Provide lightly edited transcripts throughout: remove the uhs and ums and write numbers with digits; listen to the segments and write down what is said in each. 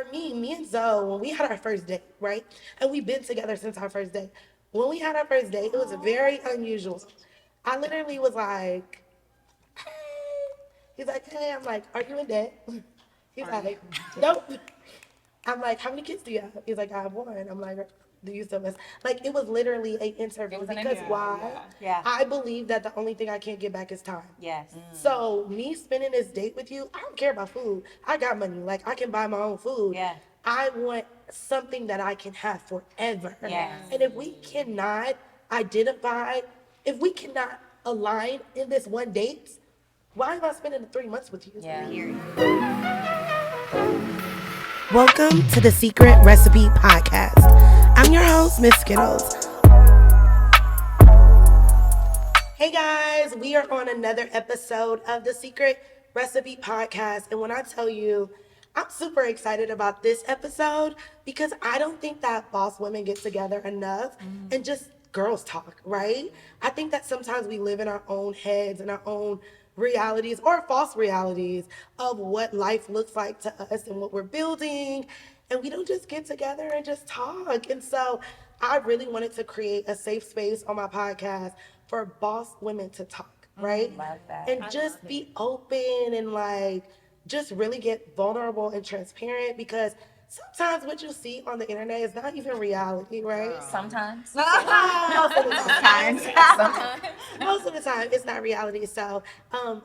For me and Zoe, when we had our first date, right? And we've been together since our first date. When we had our first date, it was very unusual. I literally was like, hey. He's like, hey. I'm like, are you in debt? He's like, nope. I'm like, how many kids do you have? He's like, I have one. I'm like, do you still miss? Like, it was literally an interview because why? Yeah. I believe that the only thing I can't get back is time. Yes. So me spending this date with you, I don't care about food. I got money. Like I can buy my own food. Yeah. I want something that I can have forever. Yes. And if we cannot identify, if we cannot align in this one date, why am I spending the 3 months with you? Yeah. Welcome to the Secret Recipe Podcast. I'm your host, Mz.Skittlez. Hey guys, we are on another episode of the Secret Recipe Podcast. And when I tell you, I'm super excited about this episode because I don't think that boss women get together enough and just girls talk, right? I think that sometimes we live in our own heads and our own realities or false realities of what life looks like to us and what we're building. And we don't just get together and just talk. And so I really wanted to create a safe space on my podcast for boss women to talk, right? Love that. And just be open and like just really get vulnerable and transparent because sometimes what you see on the internet is not even reality, right? Sometimes. Most of the time. Sometimes. Most of the time, it's not reality. So,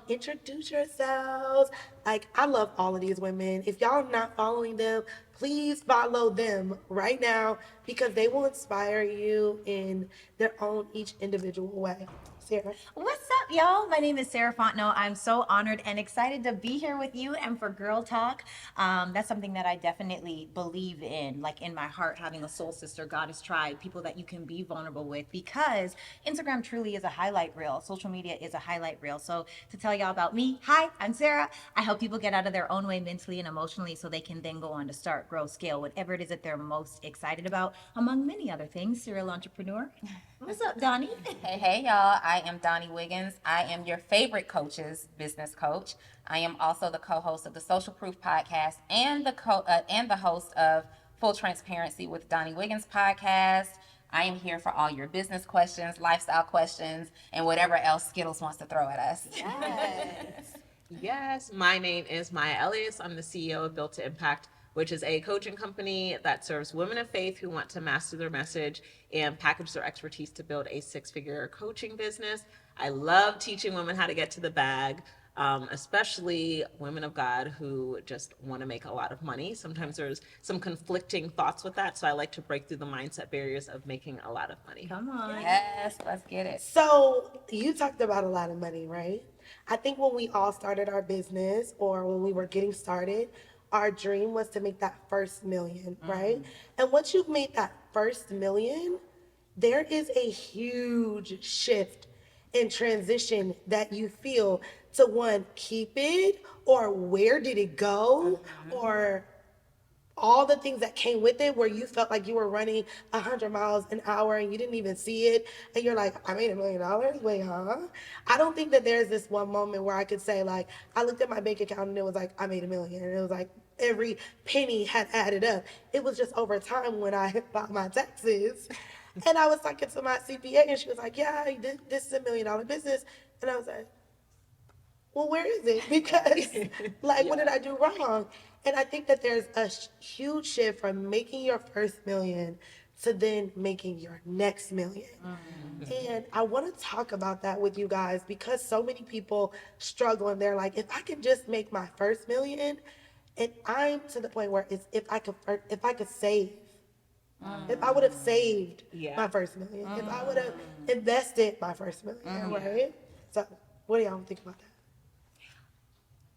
introduce yourselves. Like, I love all of these women. If y'all not following them, please follow them right now because they will inspire you in their own each individual way. Sarah. What's up, y'all? My name is Sarah Fontenot. I'm so honored and excited to be here with you and for Girl Talk. That's something that I definitely believe in, like in my heart, having a soul sister, goddess tribe, people that you can be vulnerable with because Instagram truly is a highlight reel. Social media is a highlight reel. So to tell y'all about me, hi, I'm Sarah. I help people get out of their own way mentally and emotionally so they can then go on to start, grow, scale, whatever it is that they're most excited about, among many other things. Serial entrepreneur. What's up, Donnie? Hey, y'all. I am Donnie Wiggins. I am your favorite coach's business coach. I am also the co-host of the Social Proof podcast and the host of Full Transparency with Donnie Wiggins podcast. I am here for all your business questions, lifestyle questions, and whatever else Skittles wants to throw at us. Yes, my name is Maya Elious. I'm the CEO of Built to Impact, which is a coaching company that serves women of faith who want to master their message and package their expertise to build a six-figure coaching business. I love teaching women how to get to the bag, especially women of God who just want to make a lot of money. Sometimes there's some conflicting thoughts with that, so I like to break through the mindset barriers of making a lot of money. Come on. Yes, let's get it. So you talked about a lot of money, right? I think when we all started our business or when we were getting started, our dream was to make that first million, right? And once you've made that first million, there is a huge shift and transition that you feel to one, keep it, or where did it go, or all the things that came with it where you felt like you were running 100 miles an hour and you didn't even see it and you're like, I made $1 million. Wait, huh? I don't think that there's this one moment where I could say like I looked at my bank account and it was like I made $1 million and it was like every penny had added up. It was just over time when I filed my taxes and I was talking to my CPA and she was like, yeah, this is $1 million business. And I was like, well, where is it? Because, like, what did I do wrong? And I think that there's a huge shift from making your first million to then making your next million. And I want to talk about that with you guys because so many people struggle and they're like, if I could just make my first million, and I'm to the point where it's if I could save. If I would have saved my first million, if I would have invested my first million, right? So, what do y'all think about that?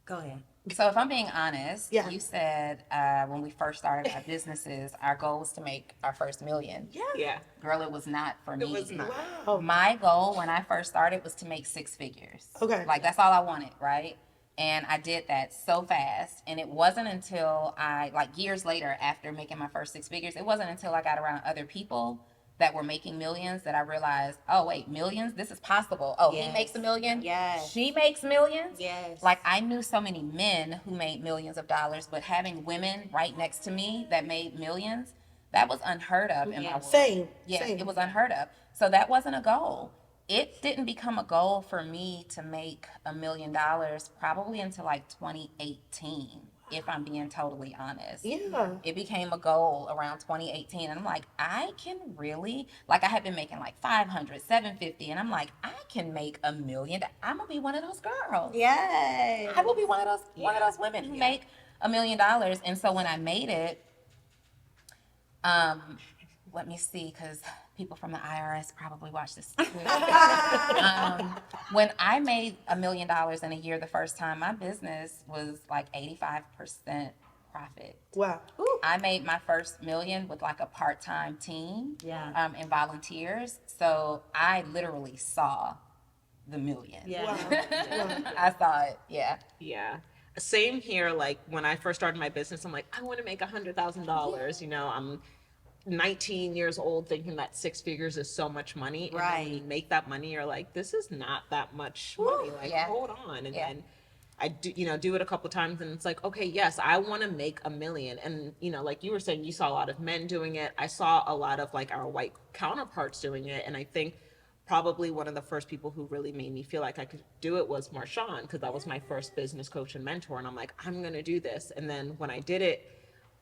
Go ahead. So if I'm being honest, Yeah. you said when we first started our businesses, our goal was to make our first million. Yeah. Girl, it was not for me. It was not. Wow. My goal when I first started was to make six figures. Okay. Like that's all I wanted, right? And I did that so fast. And it wasn't until like years later after making my first six figures, it wasn't until I got around other people that were making millions that I realized, oh wait, millions? This is possible. Oh, he Yes. makes a million. Yes. She makes millions. Yes. Like I knew so many men who made millions of dollars, but having women right next to me that made millions, that was unheard of in my world. Same. Yeah, Same. it was unheard of. So that wasn't a goal. It didn't become a goal for me to make $1 million probably until like 2018, if I'm being totally honest. Yeah. It became a goal around 2018. And I'm like, I can really, like I had been making like 500, 750. And I'm like, I can make $1 million. I'm going to be one of those girls. Yes. I will be one of those women who make $1 million. And so when I made it, let me see, because people from the IRS probably watch this. When I made $1 million in a year the first time, my business was like 85% profit. Wow. I made my first million with like a part-time team, Yeah. and volunteers. So I literally saw the million. Yeah. Wow. I saw it. Yeah. Yeah. Same here. Like when I first started my business, I'm like, I want to make $100,000. You know, I'm 19 years old thinking that 6 figures is so much money. And then when you Right. make that money, you're like, this is not that much money. Like, Yeah. hold on. And Yeah. then I do it a couple times and it's like, okay, yes, I want to make $1 million. And, like you were saying, you saw a lot of men doing it. I saw a lot of like our white counterparts doing it. And I think probably one of the first people who really made me feel like I could do it was Marshawn, because that was my first business coach and mentor. And I'm like, I'm going to do this. And then when I did it,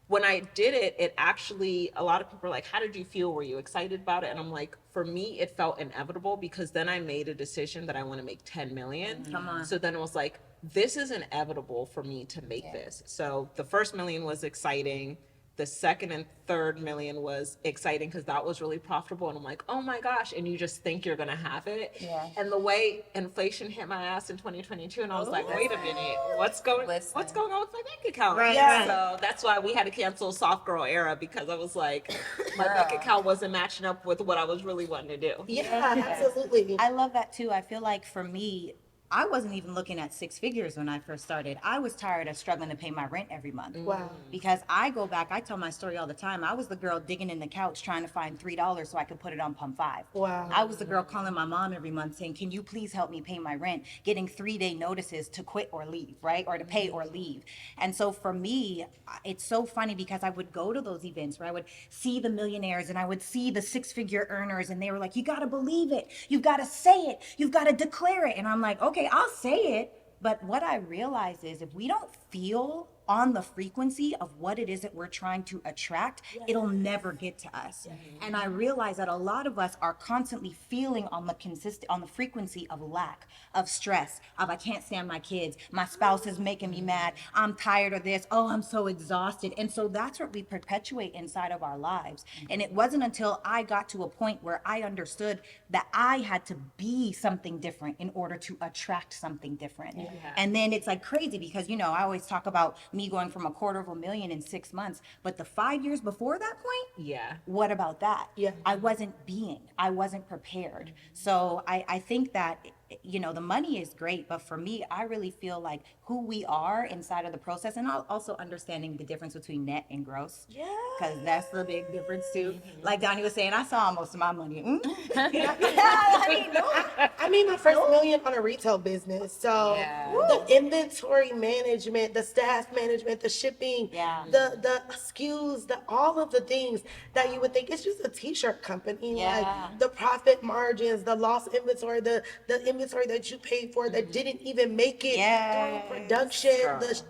it actually, a lot of people are like, how did you feel? Were you excited about it? And I'm like, for me, it felt inevitable, because then I made a decision that I want to make 10 million. Come on. So then it was like, this is inevitable for me to make this. So the first million was exciting. The second and third million was exciting because that was really profitable. And I'm like, oh my gosh. And you just think you're going to have it. Yeah. And the way inflation hit my ass in 2022, and I was like, wait a minute, what's going on with my bank account? Right, Yeah. right. So that's why we had to cancel soft girl era, because I was like, my bank account wasn't matching up with what I was really wanting to do. Yeah, absolutely. I love that too. I feel like for me, I wasn't even looking at 6 figures when I first started. I was tired of struggling to pay my rent every month. Wow. Because I go back, I tell my story all the time. I was the girl digging in the couch trying to find $3 so I could put it on Pump 5. Wow. I was the girl calling my mom every month saying, can you please help me pay my rent? Getting 3-day notices to quit or leave, right? Or to pay or leave. And so for me, it's so funny because I would go to those events where I would see the millionaires and I would see the 6-figure earners, and they were like, you got to believe it. You've got to say it. You've got to declare it. And I'm like, okay, I'll say it. But what I realize is if we don't feel on the frequency of what it is that we're trying to attract, it'll never get to us. And I realize that a lot of us are constantly feeling on the frequency of lack, of stress, of I can't stand my kids, my spouse is making me mad, I'm tired of this, oh, I'm so exhausted. And so that's what we perpetuate inside of our lives. And it wasn't until I got to a point where I understood that I had to be something different in order to attract something different. And then it's like crazy because, I always talk about me going from $250,000 in 6 months, but the 5 years before that point, Yeah. what about that? Yeah. I wasn't prepared. So I think that, the money is great, but for me, I really feel like who we are inside of the process, and also understanding the difference between net and gross. Yeah. Because that's the big difference too. Like Donnie was saying, I saw most of my money. I made my first million on a retail business. So Yeah. the inventory management, the staff management, the shipping, Yeah. the SKUs, all of the things that you would think it's just a t-shirt company. Yeah. Like the profit margins, the lost inventory, the inventory that you paid for that didn't even make it Yes. through production, the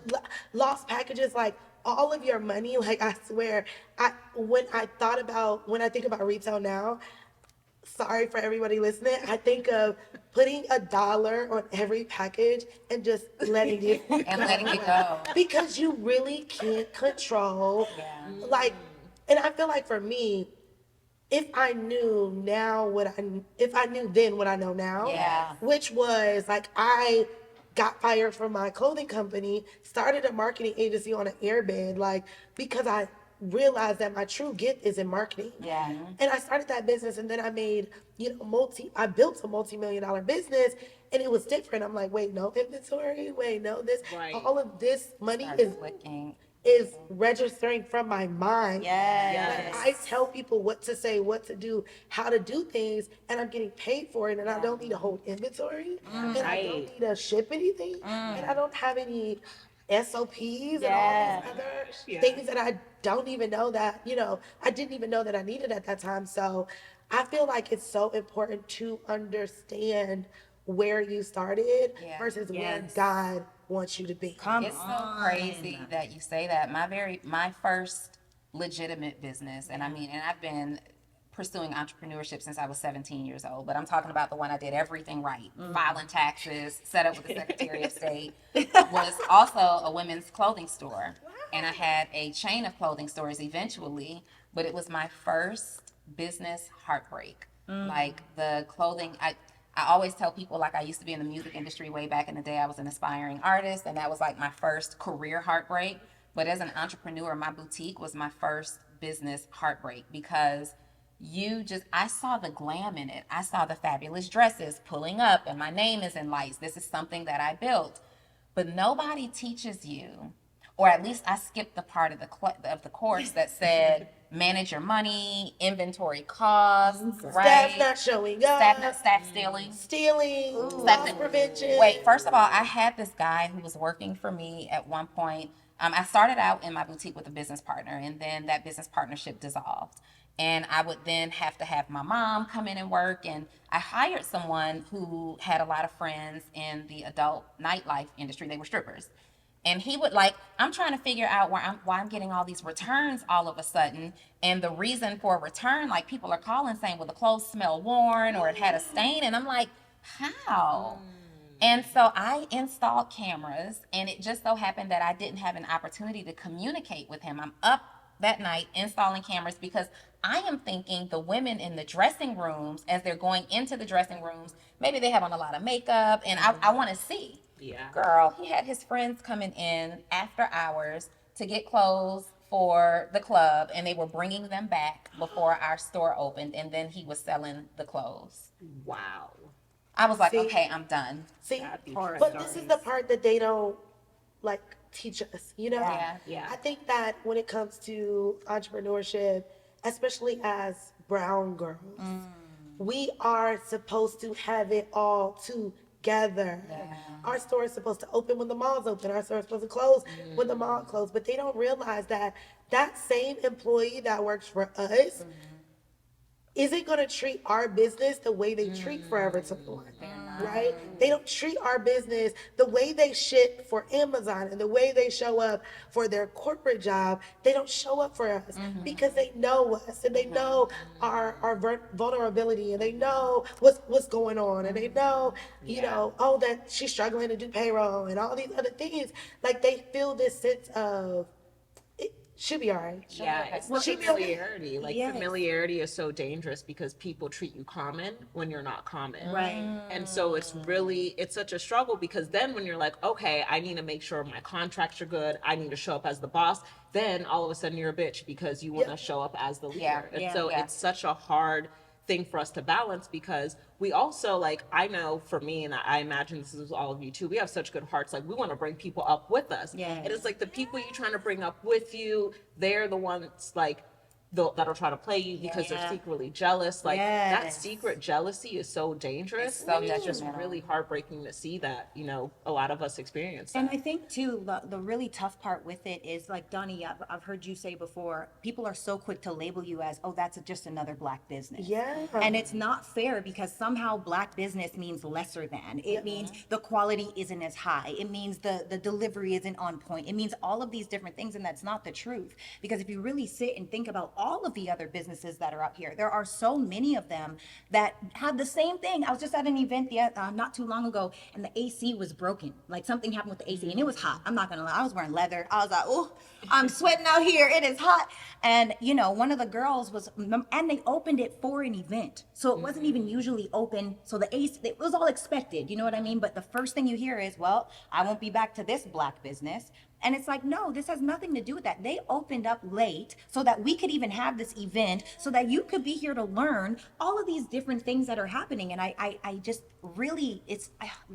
lost packages, like all of your money. Like I swear, when I think about retail now, sorry for everybody listening, I think of putting $1 on every package and just letting it And letting it go. because you really can't control like, and I feel like for me, if I knew then what I know now, Yeah. which was like I got fired from my clothing company, started a marketing agency on an airbed, like because I realized that my true gift is in marketing. Yeah. And I started that business, and then I made, I built a multi-million-dollar business, and it was different. I'm like, wait, no inventory, wait, no this, Right. all of this money Started is clicking. is registering from my mind. Yes. Like, I tell people what to say, what to do, how to do things, and I'm getting paid for it, and I don't need to hold inventory, and I don't need to ship anything, and I don't have any SOPs and all these other things that I don't even know that, I didn't even know that I needed at that time. So I feel like it's so important to understand where you started versus where God wants you to be. It's so crazy that you say that. My first legitimate business, and and I've been pursuing entrepreneurship since I was 17 years old, but I'm talking about the one I did everything right, filing taxes, set up with the Secretary of State, was also a women's clothing store. And I had a chain of clothing stores eventually, but it was my first business heartbreak. Like the clothing, I always tell people, like, I used to be in the music industry way back in the day. I was an aspiring artist, and that was like my first career heartbreak. But as an entrepreneur, my boutique was my first business heartbreak because I saw the glam in it. I saw the fabulous dresses pulling up, and my name is in lights. This is something that I built. But nobody teaches you, or at least I skipped the part of the course that said manage your money, inventory costs, right? Staff not showing up, Staff stealing. loss prevention. Wait, first of all, I had this guy who was working for me at one point. I started out in my boutique with a business partner, and then that business partnership dissolved. And I would then have to have my mom come in and work. And I hired someone who had a lot of friends in the adult nightlife industry. They were strippers. And he would I'm trying to figure out why I'm getting all these returns all of a sudden. And the reason for a return, like people are calling saying, well, the clothes smell worn or it had a stain. And I'm like, how? And so I installed cameras, and it just so happened that I didn't have an opportunity to communicate with him. I'm up that night installing cameras because I am thinking the women in the dressing rooms, as they're going into the dressing rooms, maybe they have on a lot of makeup, and I want to see. Yeah. Girl, he had his friends coming in after hours to get clothes for the club, and they were bringing them back before our store opened, and then he was selling the clothes. Wow. I was like, See? okay, I'm done. See, Horror but this is the part that they don't teach us, Yeah. I think that when it comes to entrepreneurship, especially as brown girls, we are supposed to have it all together. Our store is supposed to open when the mall's open. Our store is supposed to close when the mall closed. But they don't realize that that same employee that works for us isn't going to treat our business the way they treat Forever 21, right? They don't treat our business the way they ship for Amazon and the way they show up for their corporate job. They don't show up for us because they know us, and they know our vulnerability, and they know what's going on, and they know, oh, that she's struggling to do payroll and all these other things. Like, they feel this sense of, she'll be all right. Yeah, it's the familiarity. Familiarity is so dangerous because people treat you common when you're not common. Right. And so it's such a struggle because then when you're like, okay, I need to make sure my contracts are good, I need to show up as the boss, then all of a sudden you're a bitch because you want to show up as the leader. It's such a hard thing for us to balance because we also, I know for me, and I imagine this is all of you too, we have such good hearts. We want to bring people up with us. And it's the people you're trying to bring up with you, they're the ones that'll try to play you because they're secretly jealous. That secret jealousy is so dangerous. So it's just really heartbreaking to see that, a lot of us experience that. And I think too, the really tough part with it is, like, Donnie, I've heard you say before, people are so quick to label you as, oh, that's just another black business. Yeah. And it's not fair because somehow black business means lesser than. It means the quality isn't as high. It means the delivery isn't on point. It means all of these different things, and that's not the truth. Because if you really sit and think about all of the other businesses that are up here, there are so many of them that have the same thing. I was just at an event not too long ago, and the AC was broken. Something happened with the AC, and it was hot. I'm not gonna lie, I was wearing leather. I was like, oh, I'm sweating out here. It is hot. And one of the girls and they opened it for an event, so it wasn't even usually open. So the AC, it was all expected. You know what I mean? But the first thing you hear is, well, I won't be back to this black business. And it's like, no, this has nothing to do with that. They opened up late so that we could even have this event, so that you could be here to learn all of these different things that are happening. And I just really,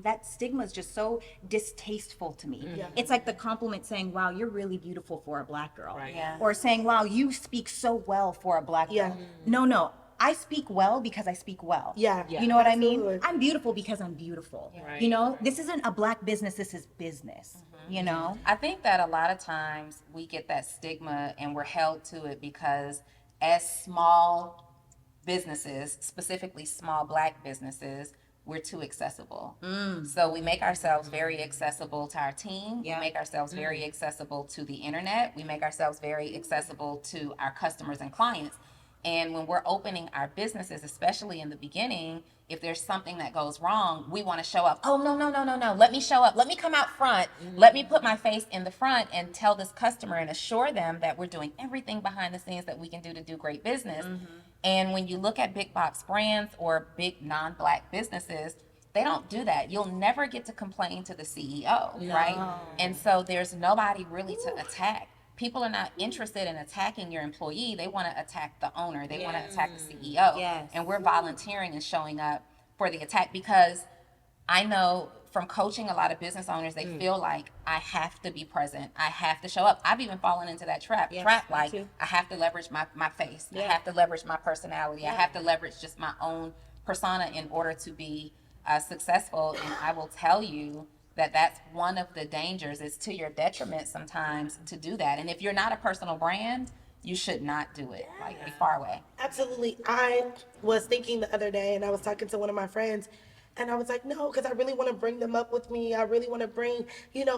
that stigma is just so distasteful to me. Yeah. It's like the compliment saying, wow, you're really beautiful for a black girl. Right. Yeah. Or saying, wow, you speak so well for a black girl. Yeah. No. I speak well because I speak well. Yeah. You know what I Absolutely. mean? I'm beautiful because I'm beautiful. Right. You know, this isn't a black business, this is business. You know? I think that a lot of times we get that stigma and we're held to it because as small businesses, specifically small black businesses, we're too accessible. So we make ourselves very accessible to our team. Yeah. We make ourselves very accessible to the internet. We make ourselves very accessible to our customers and clients. And when we're opening our businesses, especially in the beginning, if there's something that goes wrong, we want to show up. Oh, no. Let me show up. Let me come out front. Let me put my face in the front and tell this customer and assure them that we're doing everything behind the scenes that we can do to do great business. And when you look at big box brands or big non-black businesses, they don't do that. You'll never get to complain to the CEO, right? And so there's nobody really to attack. People are not interested in attacking your employee. They want to attack the owner. They want to attack the CEO. Yes. And we're volunteering and showing up for the attack because I know from coaching a lot of business owners, they feel like I have to be present. I have to show up. I've even fallen into that trap. Yes, me Like too. I have to leverage my face. I Yeah. have to leverage my personality. I have to leverage just my own persona in order to be successful. And I will tell you that that's one of the dangers. It's to your detriment sometimes to do that. And if you're not a personal brand, you should not do it. Like, be far away. Absolutely. I was thinking the other day, and I was talking to one of my friends, and I was like, no, because I really want to bring them up with me. I really want to bring,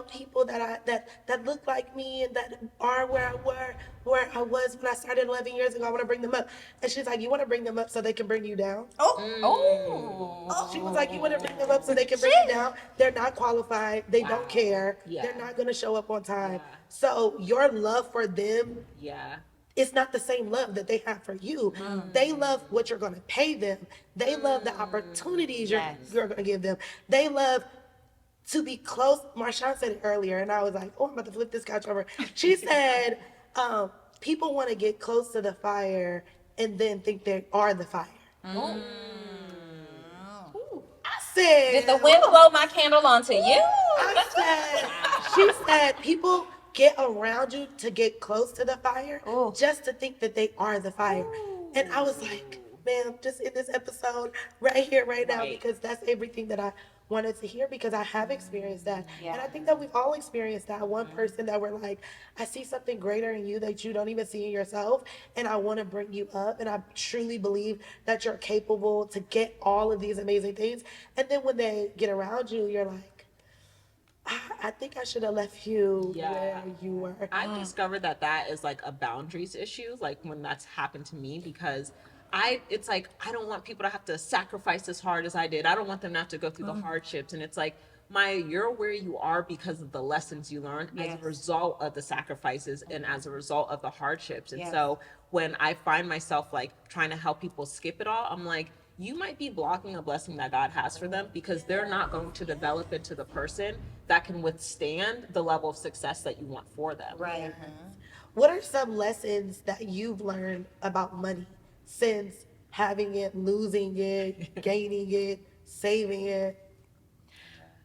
people that look like me and that are where I was when I started 11 years ago. I want to bring them up. And she's like, you want to bring them up so they can bring you down? Oh. She was like, you want to bring them up so they can bring you down? They're not qualified. They don't care. Yeah. They're not going to show up on time. Yeah. So your love for them, Yeah. it's not the same love that they have for you. They love what you're going to pay them. They love the opportunities you're going to give them. They love to be close. Marshawn said it earlier, and I was like, oh, I'm about to flip this couch over. She said, people want to get close to the fire and then think they are the fire. I said, Did the wind blow my candle onto you? she said, people get around you to get close to the fire just to think that they are the fire. And I was like, man, I'm just in this episode right here, right now, because that's everything that I wanted to hear, because I have experienced that. And I think that we've all experienced that. One person that we're like, I see something greater in you that you don't even see in yourself, and I want to bring you up, and I truly believe that you're capable to get all of these amazing things. And then when they get around you, you're like, I think I should have left you where you were. I've discovered that is like a boundaries issue, like when that's happened to me, because it's like, I don't want people to have to sacrifice as hard as I did. I don't want them to have to go through the hardships. And it's like, you're where you are because of the lessons you learned as a result of the sacrifices and as a result of the hardships. And so when I find myself like trying to help people skip it all, I'm like, you might be blocking a blessing that God has for them, because they're not going to develop into the person that can withstand the level of success that you want for them. Right. What are some lessons that you've learned about money since having it, losing it, gaining it, saving it?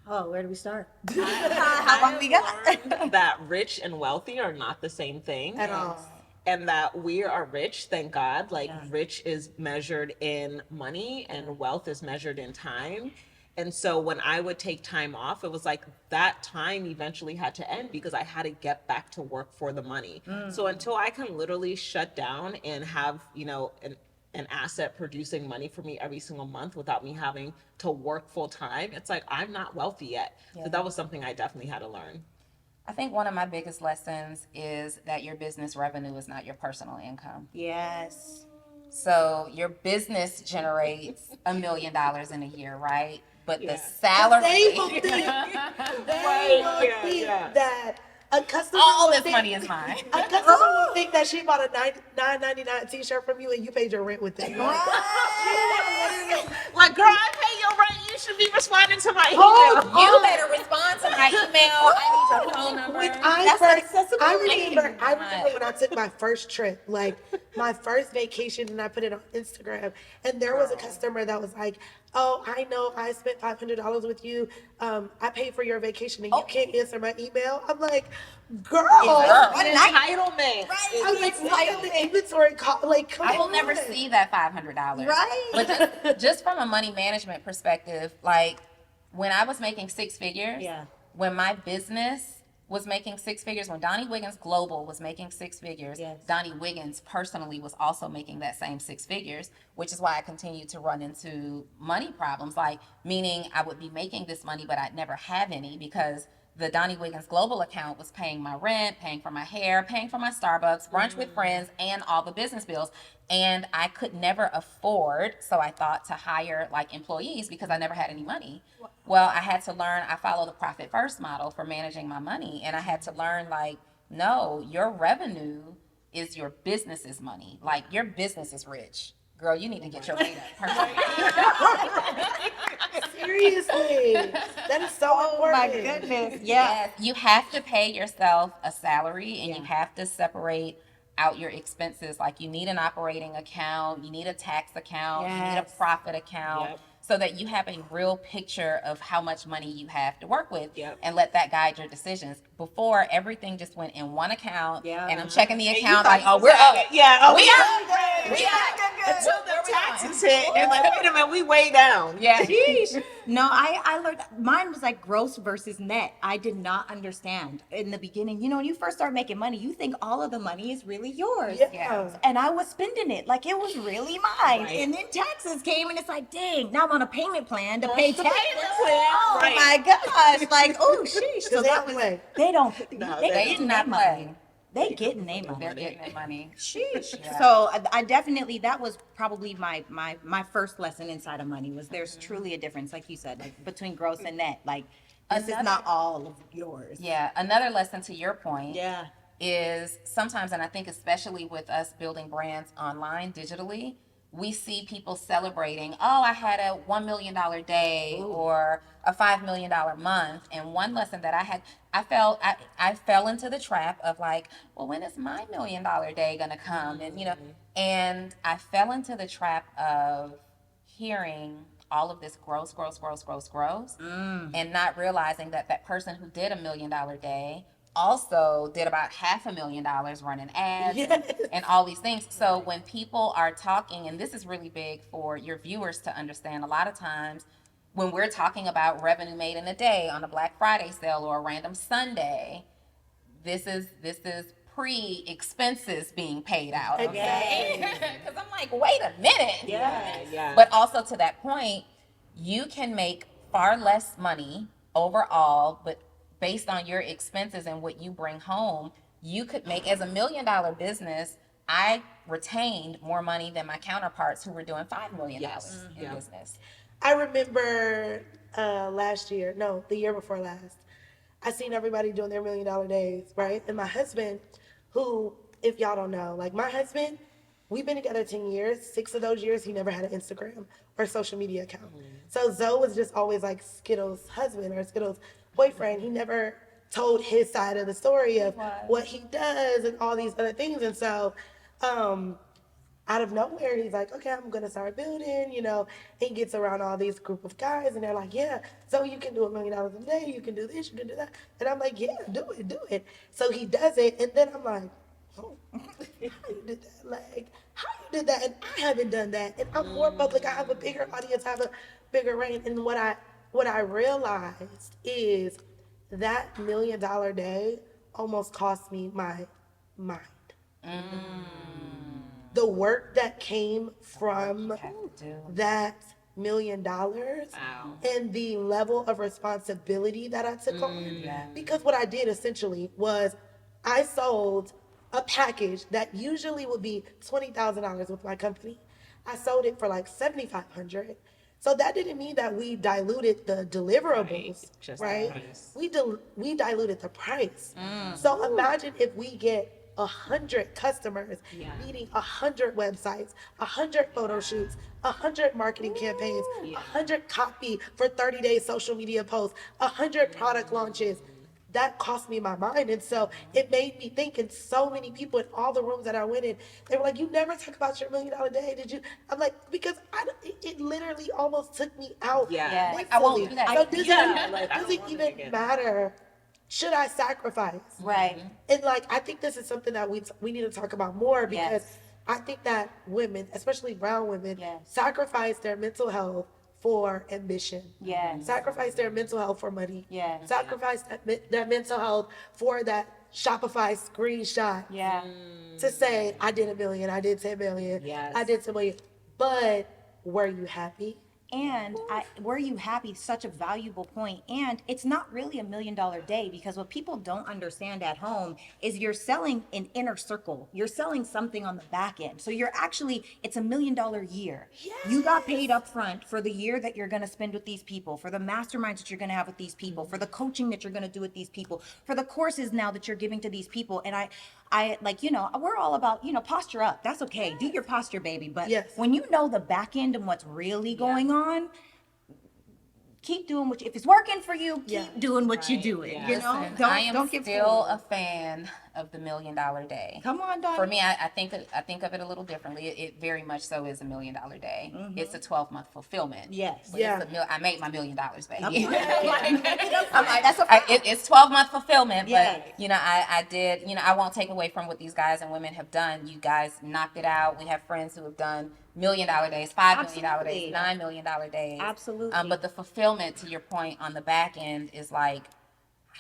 Oh, where do we start? How long we got? That rich and wealthy are not the same thing. At all. And that we are rich, thank God. Like, rich is measured in money and wealth is measured in time. And so when I would take time off, it was like that time eventually had to end because I had to get back to work for the money. So until I can literally shut down and have, an asset producing money for me every single month without me having to work full time, it's like, I'm not wealthy yet. So that was something I definitely had to learn. I think one of my biggest lessons is that your business revenue is not your personal income. Yes. So your business generates $1 million in a year, right? But the salary, They will think that a customer all will this think- money is mine. A customer will think that she bought a $9.99 t-shirt from you and you paid your rent with it. Like, girl, I pay your rent, you should be responding to my Hold email. You better respond to my email. I need your phone number. I remember God. when I took my first trip, like my first vacation, and I put it on Instagram, and there was a customer that was like, "Oh, I know I spent $500 with you. I paid for your vacation, and you can't answer my email." I'm like, "Girl, An entitlement. I was like, look at the inventory call. Like, come I will on." never see that $500. Right. But just from a money management perspective, like when I was making six figures, Yeah. when my business was making six figures, when Donnie Wiggins Global was making six figures, Yes. Donnie Wiggins personally was also making that same six figures, which is why I continued to run into money problems. Like, meaning I would be making this money, but I'd never have any because the Donnie Wiggins Global account was paying my rent, paying for my hair, paying for my Starbucks, brunch with friends, and all the business bills. And I could never afford, so I thought, to hire like employees because I never had any money. Well, I had to learn, I follow the profit first model for managing my money. And I had to learn, like, no, your revenue is your business's money. Like, your business is rich. Girl, you need to get your weight up. Seriously, that is so Oh my important. goodness. Yeah. Yes, you have to pay yourself a salary and you Yeah. have to separate out your expenses. Like you need an operating account, you need a tax account, you need a Yes. profit account. Yep. So that you have a real picture of how much money you have to work with Yep. and let that guide your decisions. Before, everything just went in one account Yeah. and I'm checking the And you account thought like, you oh, was we're at up. it. Yeah. Oh, We we up. We Yeah. up. Until Where the we going? taxes hit, and like, wait a minute, we way down. Yeah. No, I learned mine was like gross versus net. I did not understand in the beginning. You know, when you first start making money, you think all of the money is really yours. Yeah. And I was spending it like it was really mine. Right. And then taxes came and it's like, dang, now I'm on a payment plan to pay taxes. plan, Oh right. my gosh. Like, oh sheesh. So they that don't was play. they don't No, they they getting do their not play. money. They getting their They're money. getting their money. Sheesh. Yeah. So I definitely that was probably my first lesson inside of money was there's truly a difference, like you said, like between gross and net. Like this is not all of yours. Yeah. Another lesson to your point. Yeah. Is sometimes, and I think especially with us building brands online digitally, we see people celebrating, oh, I had a $1 million day or a $5 million month. And one lesson that I had, I fell into the trap of like, well, when is my $1 million day gonna come? And and I fell into the trap of hearing all of this gross, and not realizing that that person who did $1 million day also did about $500,000 running ads and all these things. So when people are talking, and this is really big for your viewers to understand, a lot of times when we're talking about revenue made in a day on a Black Friday sale or a random Sunday, this is pre-expenses being paid out. Okay? Because I'm like, wait a minute. Yeah. But also to that point, you can make far less money overall, but based on your expenses and what you bring home, you could make, as $1 million business, I retained more money than my counterparts who were doing $5 million in business. I remember the year before last, I seen everybody doing their $1 million days, right? And my husband, who, if y'all don't know, like my husband, we've been together 10 years. 6 of those years, he never had an Instagram or social media account. So Zoe was just always like Skittles' husband or Skittles' boyfriend. He never told his side of the story of what he does and all these other things. And so, out of nowhere, he's like, okay, I'm gonna start building, He gets around all these group of guys and they're like, yeah, so you can do $1 million a day, you can do this, you can do that. And I'm like, yeah, do it. So he does it, and then I'm like, oh, how you did that? Like, how you did that? And I haven't done that. And I'm more public, I have a bigger audience, I have a bigger reign. And what I realized is that $1 million day almost cost me my mind. The work that came from that $1 million and the level of responsibility that I took on. Because what I did essentially was I sold a package that usually would be $20,000 with my company. I sold it for like $7,500. So that didn't mean that we diluted the deliverables, Just right? the price. We diluted the price. So imagine if we get 100 customers, Yeah. needing 100 websites, 100 photo shoots, 100 marketing campaigns, Yeah. 100 copy for 30-day social media posts, 100 product launches. That cost me my mind. And so it made me think, and so many people in all the rooms that I went in, they were like, you never talk about your $1 million day, did you? I'm like, because it literally almost took me out Yeah. Like, I won't mentally. do that. So does Yeah, it, like, I does don't it wanna even make it. matter? Should I sacrifice? Right. And like, I think this is something that we need to talk about more, because Yes. I think that women, especially brown women, Yes. sacrifice their mental health for ambition. Yes. Sacrifice their mental health for money. Yes. Sacrifice their mental health for that Shopify screenshot Yeah. to say, I did 1 million, I did 10 million, Yes. I did 10 million. But were you happy? And were you happy? Such a valuable point. And it's not really $1 million day, because what people don't understand at home is you're selling an inner circle. You're selling something on the back end. So you're actually, it's $1 million year. You got paid up front for the year that you're going to spend with these people, for the masterminds that you're going to have with these people, for the coaching that you're going to do with these people, for the courses now that you're giving to these people. And I like, we're all about, posture up. That's okay. Do your posture, baby. But Yes. when you know the back end and what's really going on, keep doing what if it's working for you, keep doing what you're doing. Yeah. Listen, I am don't get still fooled. a fan of the $1 million day. Come on, Donni. For me, I think of it a little differently. It very much so is $1 million day. It's a 12-month fulfillment. Yes. But Yeah. I made my $1 million, baby. I'm like, that's okay. It's 12-month fulfillment, Yeah. but I did. I won't take away from what these guys and women have done. You guys knocked it out. We have friends who have done $1 million days, $5 million Absolutely. days, $9 million days. Absolutely. But the fulfillment, to your point, on the back end is like,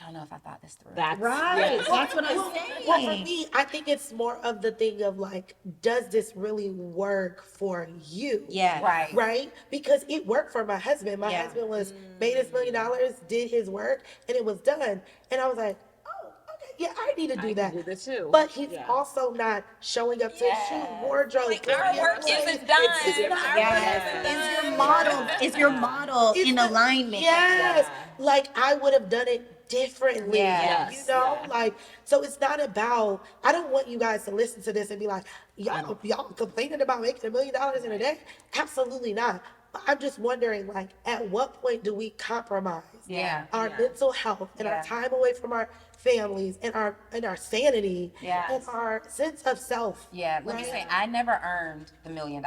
I don't know if I thought this through. That's Right. yes. That's what I'm Well, saying. for me, I think it's more of the thing of like, does this really work for you? Yeah. Right. Right? Because it worked for my husband. My Yeah. husband made his $1 million, did his work, and it was done. And I was like, oh, okay, yeah, I need to do that. do this too. But he's Yeah. also not showing up to shoot wardrobe. Like, our work isn't done. It's not Our Yes. work isn't done. Is your model It's in the- alignment? Yes. Yeah. Like, I would have done it differently. Yes. You know? Yeah. Like, so it's not about, I don't want you guys to listen to this and be like, y'all complaining about making $1 million in a day? Absolutely not. But I'm just wondering, like, at what point do we compromise Yeah. our Yeah. mental health and our Yeah. time away from our families and our sanity Yes. and our sense of self? Yeah, let me say, I never earned the $1 million.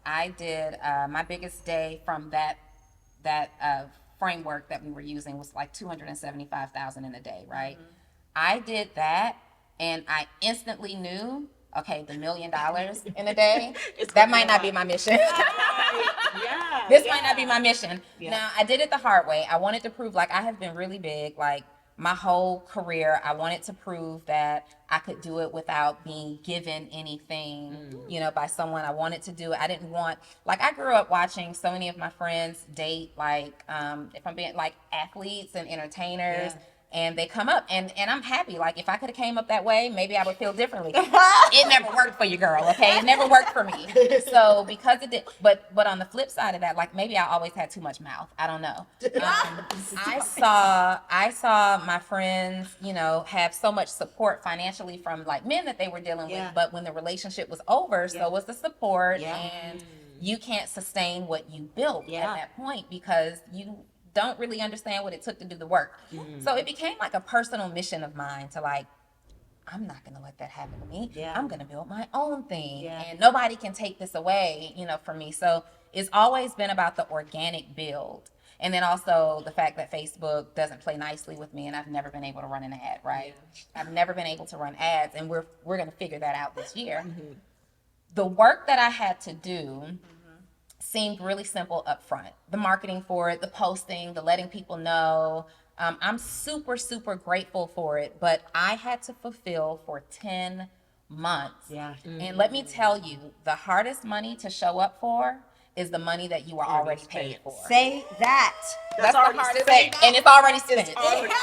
I did my biggest day from that framework that we were using was like 275,000 in a day, right? I did that, and I instantly knew, okay, the $1 million in a day, that might not be my mission. Yeah. This might not be my mission. Yeah. Now, I did it the hard way. I wanted to prove, like, I have been really big, like, my whole career. I wanted to prove that I could do it without being given anything, by someone. I wanted to do it. I didn't want, like, I grew up watching so many of my friends date, like, if I'm being, like, athletes and entertainers. Yeah. And they come up, and I'm happy. Like, if I could have came up that way, maybe I would feel differently. It never worked for you, girl, okay? It never worked for me. So because it did, but on the flip side of that, like, maybe I always had too much mouth. I don't know. I saw my friends, have so much support financially from, like, men that they were dealing Yeah. with. But when the relationship was over, so was the support, Yeah. and you can't sustain what you built Yeah. at that point because you don't really understand what it took to do the work. So it became like a personal mission of mine to, like, I'm not going to let that happen to me. Yeah. I'm going to build my own thing, Yeah. and nobody can take this away, from me. So it's always been about the organic build. And then also the fact that Facebook doesn't play nicely with me, and I've never been able to run an ad, right? I've never been able to run ads, and we're going to figure that out this year. The work that I had to do seemed really simple up front. The marketing for it, the posting, the letting people know. I'm super, super grateful for it, but I had to fulfill for 10 months. Yeah. And let me tell you, the hardest money to show up for is the money that you were already paid for. Say that. That's the already hardest spent. thing. And it's already spent. It's already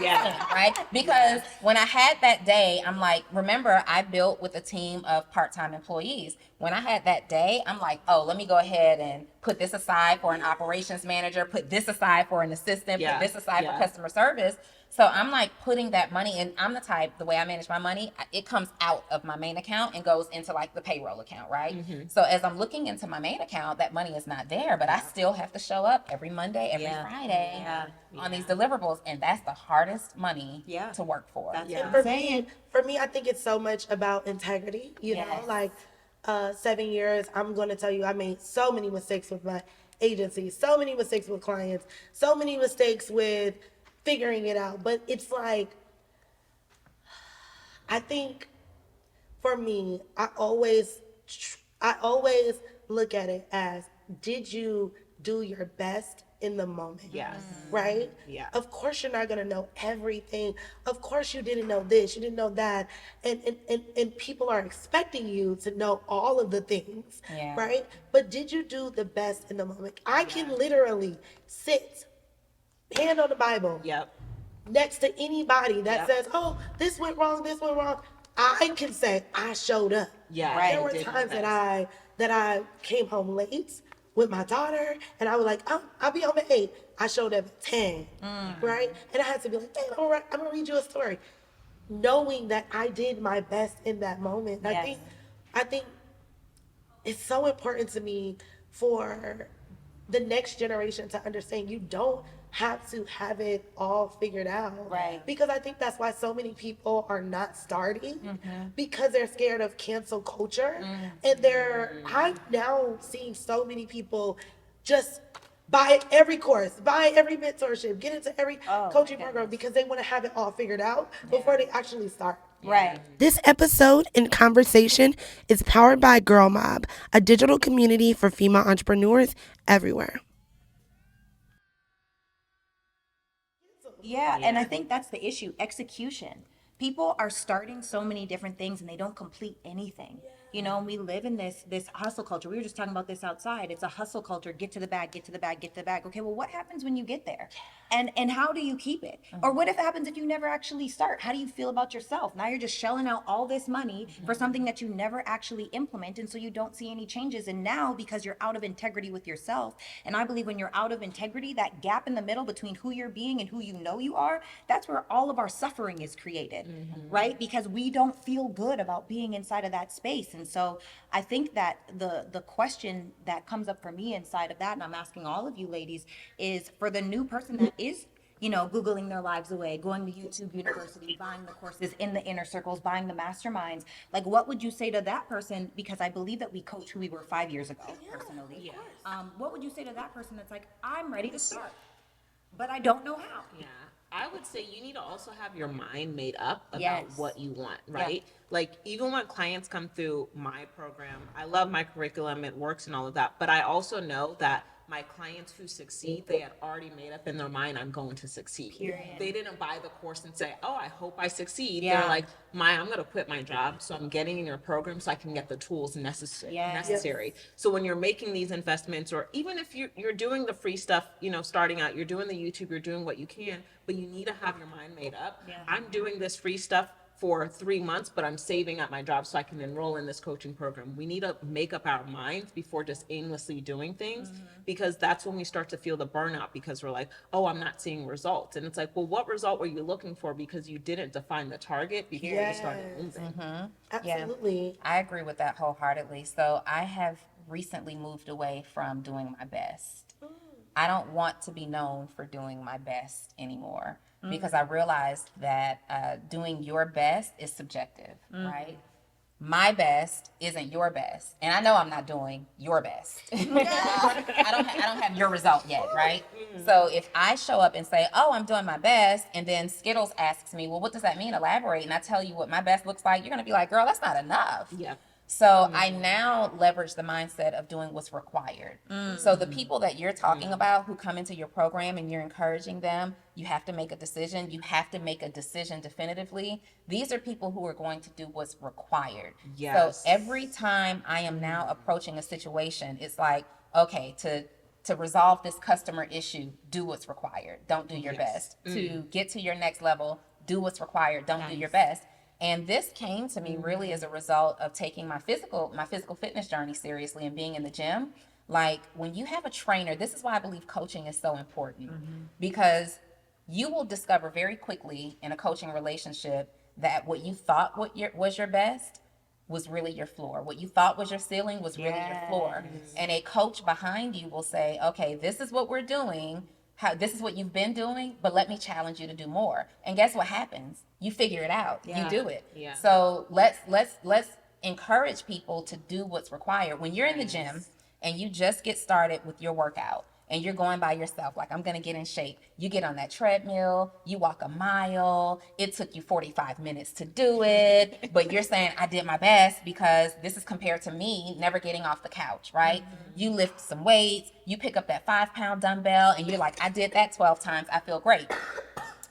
Yeah. spent. Right? Because when I had that day, I'm like, remember, I built with a team of part-time employees. When I had that day, I'm like, oh, let me go ahead and put this aside for an operations manager, put this aside for an assistant, Yeah. put this aside Yeah. for customer service. So I'm like putting that money, and I'm the type, the way I manage my money, it comes out of my main account and goes into like the payroll account, right? So as I'm looking into my main account, that money is not there, but I still have to show up every Monday, every Friday on these deliverables. And that's the hardest money to work for. That's And what I'm saying. for me, I think it's so much about integrity. You know, like 7 years, I'm going to tell you, I made so many mistakes with my agency, so many mistakes with clients, so many mistakes with figuring it out. But it's like, I think for me, I always look at it as, did you do your best in the moment? Yes. Right? Yeah. Of course you're not gonna know everything. Of course you didn't know this, you didn't know that. And people are expecting you to know all of the things. Yeah. Right? But did you do the best in the moment? I can literally sit, hand on the Bible, Yep. next to anybody that Yep. says, "Oh, this went wrong, this went wrong," I can say I showed up. Yeah. Right. There were Did my times best. that I came home late with my daughter, and I was like, I'll be home at 8. I showed up at 10, right? And I had to be like, "Hey, I'm gonna read you a story," knowing that I did my best in that moment. And Yes. I think it's so important to me for the next generation to understand you don't have to have it all figured out. Right. Because I think that's why so many people are not starting, because they're scared of cancel culture. And I'm now seeing so many people just buy every course, buy every mentorship, get into every coaching program because they want to have it all figured out before they actually start. Right. This episode and conversation is powered by Girl Mob, a digital community for female entrepreneurs everywhere. Yeah, and I think that's the issue, execution. People are starting so many different things and they don't complete anything. You know, we live in this hustle culture. We were just talking about this outside. It's a hustle culture. Get to the bag, get to the bag, get to the bag. Okay, well, what happens when you get there? And how do you keep it? Or what if happens if you never actually start? How do you feel about yourself? Now you're just shelling out all this money for something that you never actually implement, and so you don't see any changes. And now, because you're out of integrity with yourself, and I believe when you're out of integrity, that gap in the middle between who you're being and who you know you are, that's where all of our suffering is created, right? Because we don't feel good about being inside of that space. And so I think that the question that comes up for me inside of that, and I'm asking all of you ladies, is for the new person that is, you know, Googling their lives away, going to YouTube University, buying the courses in the inner circles, buying the masterminds, like what would you say to that person? Because I believe that we coach who we were 5 years ago, personally. What would you say to that person that's like, I'm ready to start, but I don't know how? Yeah. I would say you need to also have your mind made up about Yes. what you want, right? Like, even when clients come through my program, I love my curriculum, it works and all of that, but I also know that my clients who succeed, they had already made up in their mind, I'm going to succeed. Period. They didn't buy the course and say, oh, I hope I succeed. Yeah. They're like, Maya, I'm going to quit my job, so I'm getting in your program so I can get the tools necessary. So when you're making these investments, or even if you're doing the free stuff, you know, starting out, you're doing the YouTube, you're doing what you can, but you need to have your mind made up. I'm doing this free stuff for 3 months, but I'm saving at my job so I can enroll in this coaching program. We need to make up our minds before just aimlessly doing things, because that's when we start to feel the burnout, because we're like, oh, I'm not seeing results. And it's like, well, what result were you looking for? Because you didn't define the target before you started moving. Absolutely. I agree with that wholeheartedly. So I have recently moved away from doing my best. I don't want to be known for doing my best anymore, because I realized that doing your best is subjective, right? My best isn't your best, and I know I'm not doing your best. I don't have your result yet, right? So if I show up and say, "Oh, I'm doing my best," and then Skittles asks me, "Well, what does that mean? Elaborate," and I tell you what my best looks like, you're gonna be like, "Girl, that's not enough." Yeah. So I now leverage the mindset of doing what's required. So the people that you're talking about who come into your program and you're encouraging them, you have to make a decision. You have to make a decision definitively. These are people who are going to do what's required. Yes. So every time I am now approaching a situation, it's like, okay, to resolve this customer issue, do what's required. Don't do your best. To get to your next level, do what's required. Don't do your best. And this came to me really as a result of taking my physical fitness journey seriously and being in the gym. Like, when you have a trainer, this is why I believe coaching is so important, because you will discover very quickly in a coaching relationship that what you thought was your best was really your floor. What you thought was your ceiling was really your floor. And a coach behind you will say, okay, this is what we're doing. This is what you've been doing, but let me challenge you to do more. And guess what happens? You figure it out. You do it. Yeah. So let's encourage people to do what's required. When you're in the gym and you just get started with your workout, and you're going by yourself, like, I'm gonna get in shape. You get on that treadmill, you walk a mile, it took you 45 minutes to do it, but you're saying, I did my best because this is compared to me never getting off the couch, right? You lift some weights, you pick up that 5-pound dumbbell, and you're like, I did that 12 times, I feel great.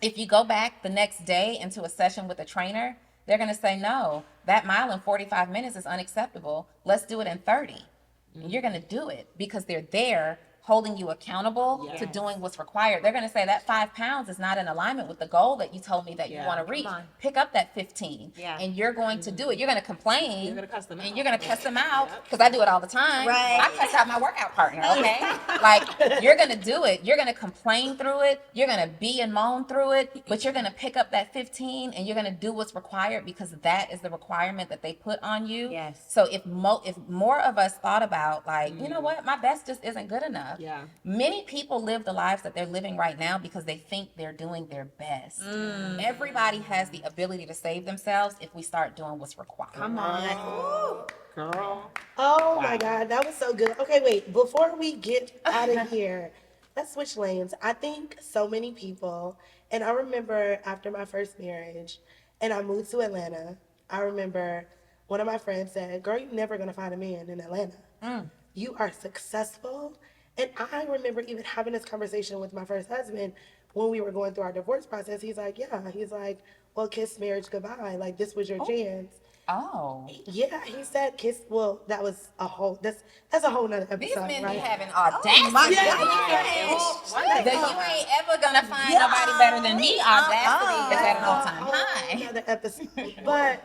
If you go back the next day into a session with a trainer, they're gonna say, no, that mile in 45 minutes is unacceptable. Let's do it in 30. And you're gonna do it because they're there holding you accountable to doing what's required. They're going to say that 5 pounds is not in alignment with the goal that you told me that you want to reach. Pick up that 15 and you're going to do it. You're going to complain You're going to cuss them out. and you're going to cuss them out because I do it all the time. Right. I cuss out my workout partner, okay? Like, you're going to do it. You're going to complain through it. You're going to be and moan through it, but you're going to pick up that 15 and you're going to do what's required because that is the requirement that they put on you. Yes. So if more of us thought about, like, you know what, my best just isn't good enough. Yeah. Many people live the lives that they're living right now because they think they're doing their best. Everybody has the ability to save themselves if we start doing what's required. Come on. Girl. Oh my God, that was so good. Okay, wait, before we get out of here, let's switch lanes. I think so many people, and I remember after my first marriage and I moved to Atlanta, I remember one of my friends said, girl, you're never gonna find a man in Atlanta. You are successful. And I remember even having this conversation with my first husband when we were going through our divorce process. He's like, yeah, he's like, well, kiss marriage goodbye. Like, this was your chance. Oh. Yeah, he said kiss. Well, that was a whole, that's a whole nother episode, These men right? be having audacity. my That you ain't ever gonna find nobody better than me. Audacity is at an all-time high. Another episode. But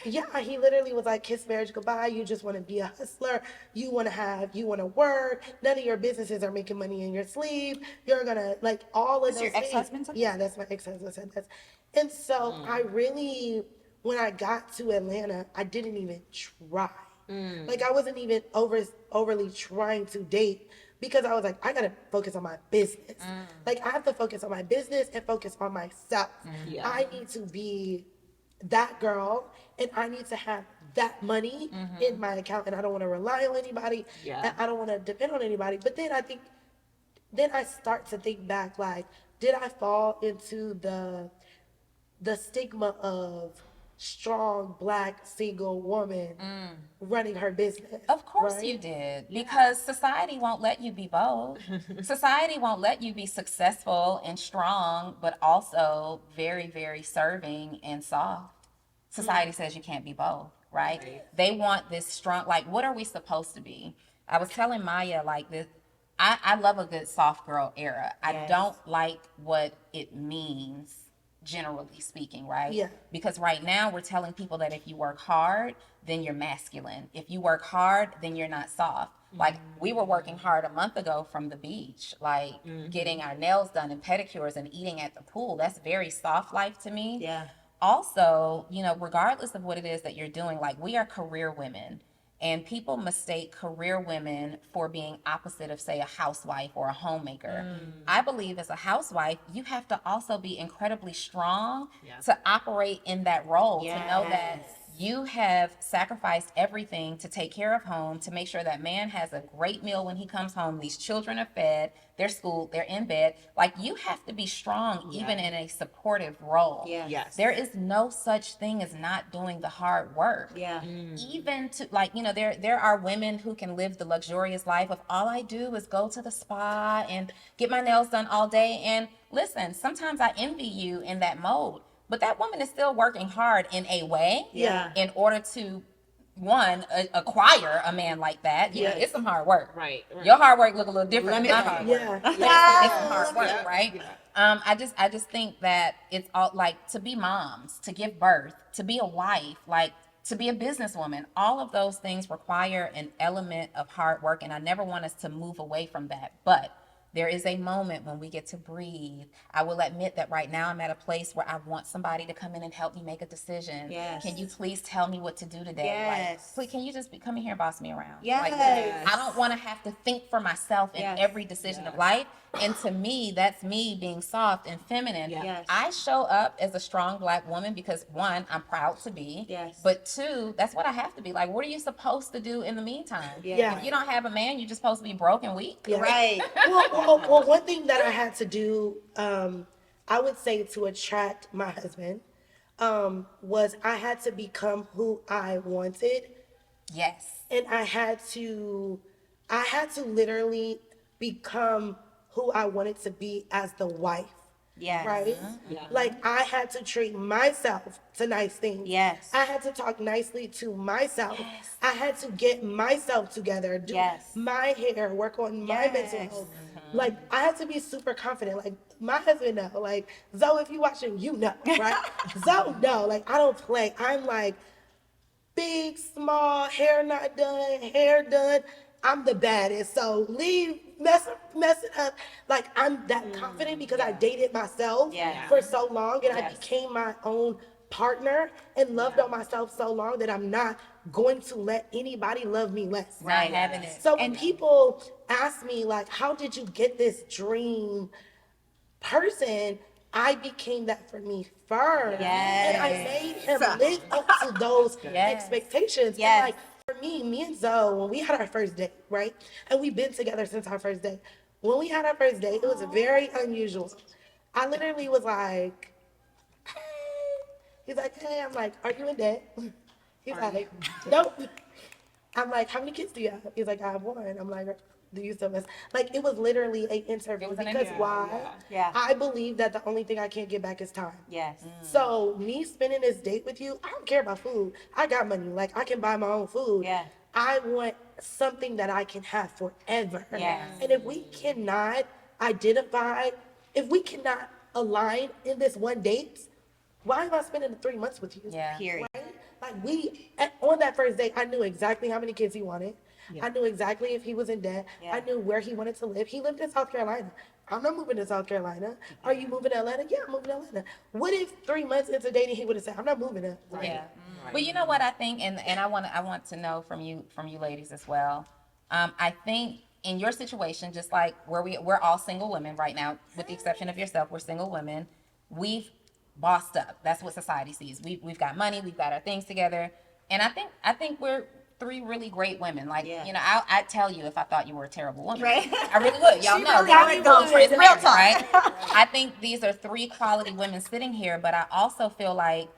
yeah, he literally was like, kiss marriage goodbye. You just want to be a hustler. You want to work. None of your businesses are making money in your sleeve. You're gonna, like, all of those your things. ex-husband said Yeah, that's my ex-husband said that. And so I really, when I got to Atlanta, I didn't even try. Like, I wasn't even overly trying to date because I was like, I gotta focus on my business. Like, I have to focus on my business and focus on myself. Yeah. I need to be that girl and I need to have that money in my account and I don't want to rely on anybody. And I don't want to depend on anybody. But then I start to think back, like, did I fall into the stigma of strong Black single woman running her business? Of course right? you did, because society won't let you be both. Society won't let you be successful and strong, but also very, very serving and soft. Society says you can't be both, right? They want this strong, like, what are we supposed to be? I was telling Maya, like, this. I love a good soft girl era. I don't like what it means, generally speaking, right? Yeah. Because right now we're telling people that if you work hard, then you're masculine. If you work hard, then you're not soft. Like, we were working hard a month ago from the beach, like getting our nails done and pedicures and eating at the pool. That's very soft life to me. Yeah. Also, you know, regardless of what it is that you're doing, like, we are career women. And people mistake career women for being opposite of, say, a housewife or a homemaker. I believe as a housewife, you have to also be incredibly strong to operate in that role, to know that you have sacrificed everything to take care of home, to make sure that man has a great meal when he comes home. These children are fed, they're schooled, they're in bed. Like, you have to be strong even in a supportive role. Yes. There is no such thing as not doing the hard work. Yeah. Even to, like, you know, there are women who can live the luxurious life of, all I do is go to the spa and get my nails done all day. And listen, sometimes I envy you in that mode. But that woman is still working hard in a way in order to, one, acquire a man like that. You know, it's some hard work. Right. Your hard work look a little different than my hard work. Yeah. But it's some hard work, right? I just think that it's all, like, to be moms, to give birth, to be a wife, like, to be a businesswoman, all of those things require an element of hard work, and I never want us to move away from that. But there is a moment when we get to breathe. I will admit that right now I'm at a place where I want somebody to come in and help me make a decision. Yes. Can you please tell me what to do today? Yes. Like, please, can you just come in here and boss me around? Yes. Like, I don't want to have to think for myself in Yes. every decision of life. And to me, that's me being soft and feminine. Yes. I show up as a strong Black woman because, one, I'm proud to be. Yes. But two, that's what I have to be. Like, what are you supposed to do in the meantime? Yeah. If you don't have a man, you're just supposed to be broke and weak. Yeah. Right. Well, one thing that I had to do, I would say to attract my husband, was I had to become who I wanted, Yes. and I had to literally become who I wanted to be as the wife. Yes. Right? Like, I had to treat myself to nice things. Yes. I had to talk nicely to myself. I had to get myself together, do Yes. my hair, work on my Yes. mental health. Like, I had to be super confident. Like, my husband know. Like, Zoe, if you watching, you know, right? Zoe know. Like, I don't play. I'm like, big, small, hair not done, hair done. I'm the baddest. So leave, mess it up. Like, I'm that confident because I dated myself for so long, and I became my own partner and loved on myself so long that I'm not going to let anybody love me less. Not having it. So when people ask me, like, how did you get this dream person? I became that for me first. Yes. And I made him live up to those expectations. Yes. And like, for me and Zoe, when we had our first date, right? And we've been together since our first date. When we had our first date, it was very unusual. I literally was like, hey. He's like, hey. I'm like, are you in debt? He's like, nope. I'm like, how many kids do you have? He's like, I have one. I'm like, do you still miss? Like, it was literally an interview. was an Because interview. why? Yeah. I believe that the only thing I can't get back is time. Yes. So me spending this date with you, I don't care about food. I got money. Like, I can buy my own food. Yeah. I want something that I can have forever. Yes. And if we cannot identify, if we cannot align in this one date, why am I spending the 3 months with you? Yeah. Period. Right? Like, on that first date, I knew exactly how many kids he wanted. I knew exactly if he was in debt. Yeah. I knew where he wanted to live. He lived in South Carolina. I'm not moving to South Carolina. Are you moving to Atlanta? Yeah, I'm moving to Atlanta. What if 3 months into dating he would have said, I'm not moving to Atlanta? Yeah. Well, you know what I think, and I want to know from you ladies as well. I think in your situation, just like we're all single women right now, with the exception of yourself, we're single women. We've bossed up. That's what society sees. We've got money. We've got our things together, and I think we're three really great women. Like, you know, I'd tell you if I thought you were a terrible woman. Right. I really would. Y'all She know. really that would. I'm full transparency, Real talk. right? I think these are three quality women sitting here, but I also feel like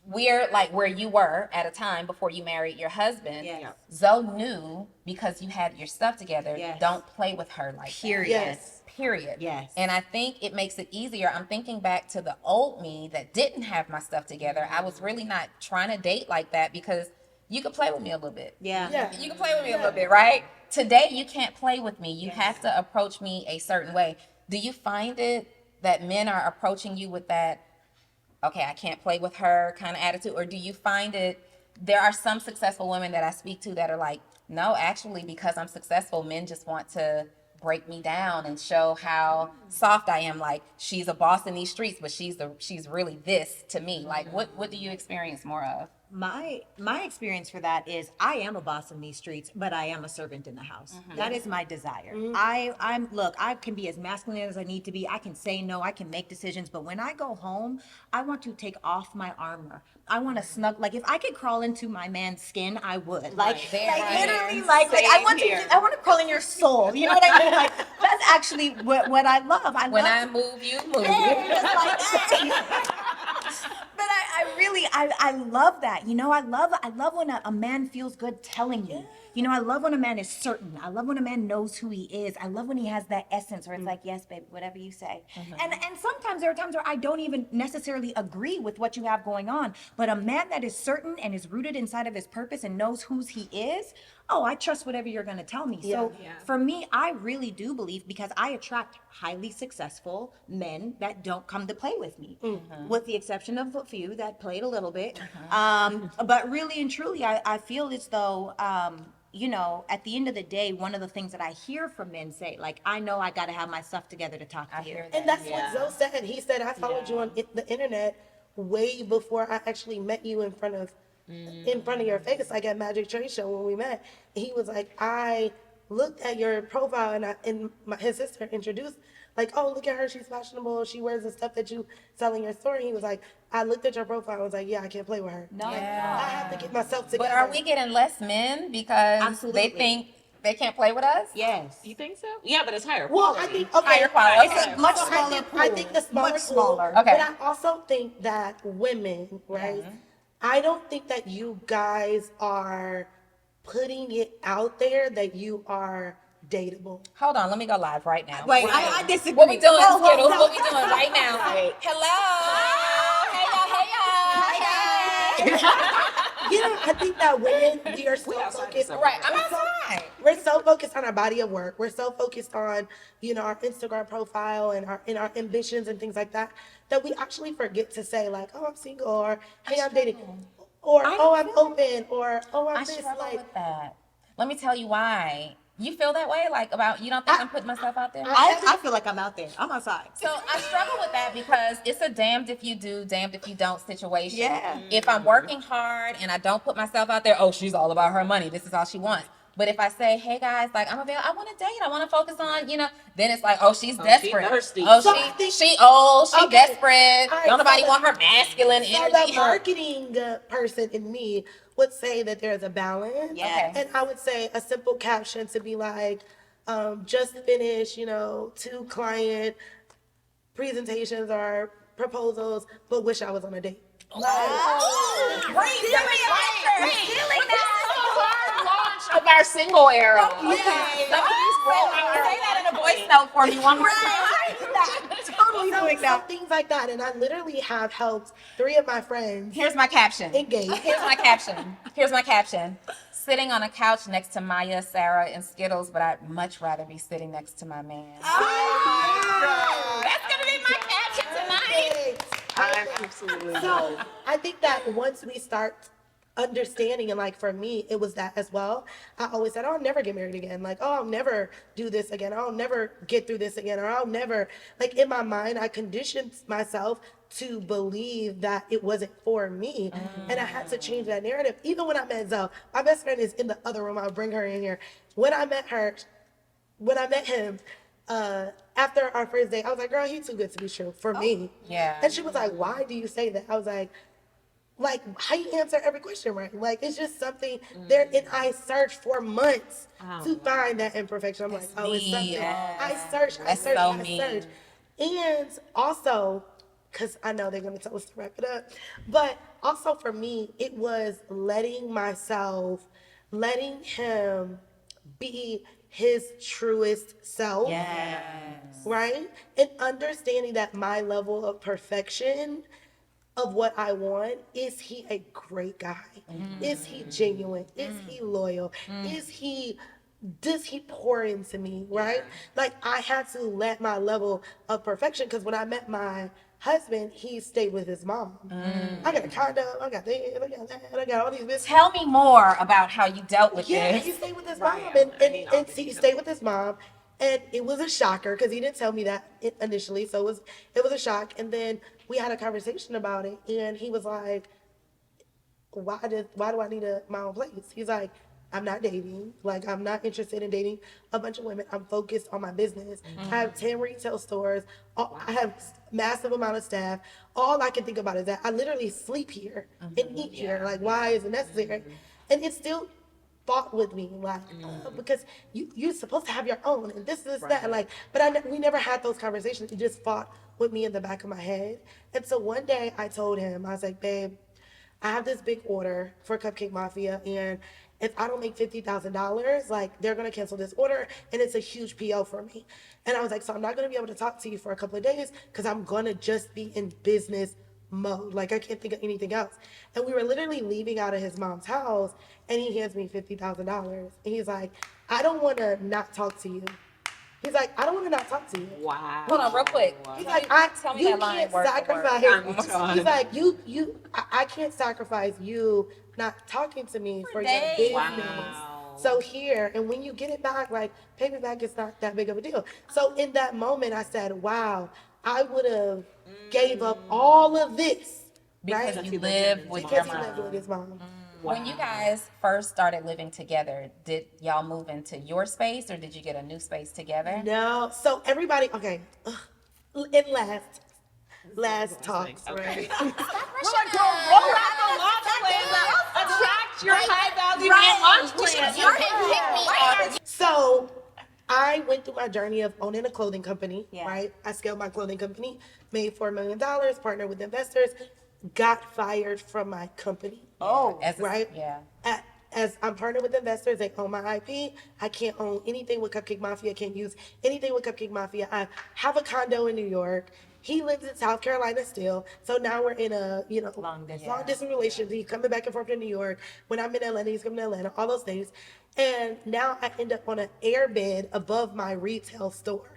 we're like where you were at a time before you married your husband. Yes. Zoe knew because you had your stuff together, Yes. don't play with her like Period. Yes. that. Period. Yes. And I think it makes it easier. I'm thinking back to the old me that didn't have my stuff together. I was really not trying to date like that because you could play with me a little bit. Yeah. Yeah. You can play with me a little bit, right? Today, you can't play with me. You have to approach me a certain way. Do you find it that men are approaching you with that, okay, I can't play with her kind of attitude? Or do you find it, there are some successful women that I speak to that are like, no, actually, because I'm successful, men just want to break me down and show how soft I am. Like, she's a boss in these streets, but she's really this to me. Like, what do you experience more of? My experience for that is I am a boss in these streets, but I am a servant in the house. That is my desire. I can be as masculine as I need to be. I can say no, I can make decisions, but when I go home, I want to take off my armor. I want to snug, like if I could crawl into my man's skin, I would. Like, literally, like I want to crawl in your soul. You know what I mean? Like, that's actually what I love. I move, you move. Just like that. But I love that. You know, I love when a man feels good telling you. You know, I love when a man is certain. I love when a man knows who he is. I love when he has that essence where it's like, yes, babe, whatever you say. And sometimes there are times where I don't even necessarily agree with what you have going on. But a man that is certain and is rooted inside of his purpose and knows whose he is, oh, I trust whatever you're going to tell me. So for me, I really do believe, because I attract highly successful men that don't come to play with me, with the exception of a few that played a little bit. But really and truly, I feel as though you know, at the end of the day, one of the things that I hear from men say, like, I know I got to have my stuff together to talk to I you. hear And that's what Zoe said. He said, I followed you on the internet way before I actually met you in front of your face, like at Magic Trade Show when we met. He was like, I looked at your profile his sister introduced, like, oh, look at her, she's fashionable, she wears the stuff that you sell in your store. And he was like, I looked at your profile, I was like, yeah, I can't play with her. No, I have to get myself together. But are we getting less men because Absolutely. they think they can't play with us? Yes. You think so? Yeah, but it's higher Well, quality. I think, okay. Higher quality. It's Okay. a much So smaller pool. I think the smaller much pool, smaller. Okay. But I also think that women, right? I don't think that you guys are putting it out there that you are dateable. Hold on, let me go live right now. Wait, I disagree. What we doing, Whoa, whoa, Skittles? whoa. What we doing right now? Hello. Hey y'all. Hey y'all. Yeah, I think that women, we are so focused. Right, I'm outside. We're so focused on our body of work. We're so focused on, you know, our Instagram profile and our ambitions and things like that, that we actually forget to say like, oh, I'm single, or hey, I'm dating, or oh, I'm open, or oh, I'm I this. struggle Like, with that. Let me tell you why. You feel that way? Like about you don't think I'm putting myself out there? I feel like I'm out there. I'm outside. So I struggle with that because it's a damned if you do, damned if you don't situation. Yeah. If I'm working hard and I don't put myself out there, oh, she's all about her money. This is all she wants. But if I say, hey guys, like I'm available, I want to date, I want to focus on, you know, then it's like, oh, she's desperate. thirsty. Oh, So I think- she old, she Okay. desperate. All right, Don't nobody so want her masculine so energy. the marketing person in me would say that there's a balance. Yes. And I would say a simple caption to be like, just finished, you know, 2 client presentations or proposals, but wish I was on a date. Of our single era. Say that in a voice note for me one more time. Totally So, doing that. things like that. And I literally have helped 3 of my friends Here's my caption. engage. Here's my caption. Here's my caption. Sitting on a couch next to Maya, Sarah, and Skittles, but I'd much rather be sitting next to my man. That's gonna be my caption tonight. I'm absolutely So I think that once we start understanding, and like for me, it was that as well. I always said, oh, I'll never get married again. Like, oh, I'll never do this again. I'll never get through this again. Or I'll never, like in my mind, I conditioned myself to believe that it wasn't for me. And I had to change that narrative. Even when I met Zoe, my best friend is in the other room. I'll bring her in here. When I met him, after our first date, I was like, girl, he's too good to be true for me. Yeah. And she was like, why do you say that? I was like, how you answer every question right? Like, it's just something there. And I searched for months to find that imperfection. I'm like, oh, it's me. something. Yes. I searched. That's so me. searched. And also, because I know they're going to tell us to wrap it up, but also for me, it was letting him be his truest self. Yes. Right? And understanding that my level of perfection of what I want, is he a great guy? Is he genuine? Is he loyal? Does he pour into me, right? Like I had to let my level of perfection, because when I met my husband, he stayed with his mom. I got a condo, I got this, I got that, I got all these business. Tell me more about how you dealt with Yeah, this. he stayed with his mom, and he stayed with his mom, and it was a shocker because he didn't tell me that initially, so it was a shock. And then we had a conversation about it, and he was like, "Why do I need my own place?" He's like, "I'm not dating. Like, I'm not interested in dating a bunch of women. I'm focused on my business. I have 10 retail stores. I have massive amount of staff. All I can think about is that I literally sleep here and eat here. Like, why is it necessary?" And it still fought with me, like, because you're supposed to have your own, and this, that, like, but we never had those conversations. It just fought with me in the back of my head. And so one day I told him, I was like, babe, I have this big order for Cupcake Mafia, and if I don't make $50,000, like, they're gonna cancel this order, and it's a huge PO for me. And I was like, so I'm not gonna be able to talk to you for a couple of days because I'm gonna just be in business mode. Like, I can't think of anything else. And we were literally leaving out of his mom's house, and he hands me $50,000, and he's like, I don't want to not talk to you. He's like, I don't want to not talk to you. Wow. Hold on, real quick. He's like, Tell me you that line can't word for word. sacrifice. He's like, I can't sacrifice you not talking to me for your date. business. Wow. So here, and when you get it back, like pay me back, it's not that big of a deal. So in that moment, I said, wow, I would have gave up all of this, Because right? you live with your Because he mom. lived with his mom. When you guys first started living together, did y'all move into your space or did you get a new space together? No, so everybody, okay, in last talks, Okay. right? We're like, girl, roll out the launch plans that attract your high value man launch plans. You can pick me all the So I went through my journey of owning a clothing company, Yeah. right? I scaled my clothing company, made $4 million, partnered with investors, got fired from my company. Oh, as a, Right? Yeah. As I'm partnered with investors, they own my IP. I can't own anything with Cupcake Mafia. I can't use anything with Cupcake Mafia. I have a condo in New York. He lives in South Carolina still. So now we're in a, Long distance. long distance relationship. He's coming back and forth to New York. When I'm in Atlanta, he's coming to Atlanta, all those things. And now I end up on an airbed above my retail store.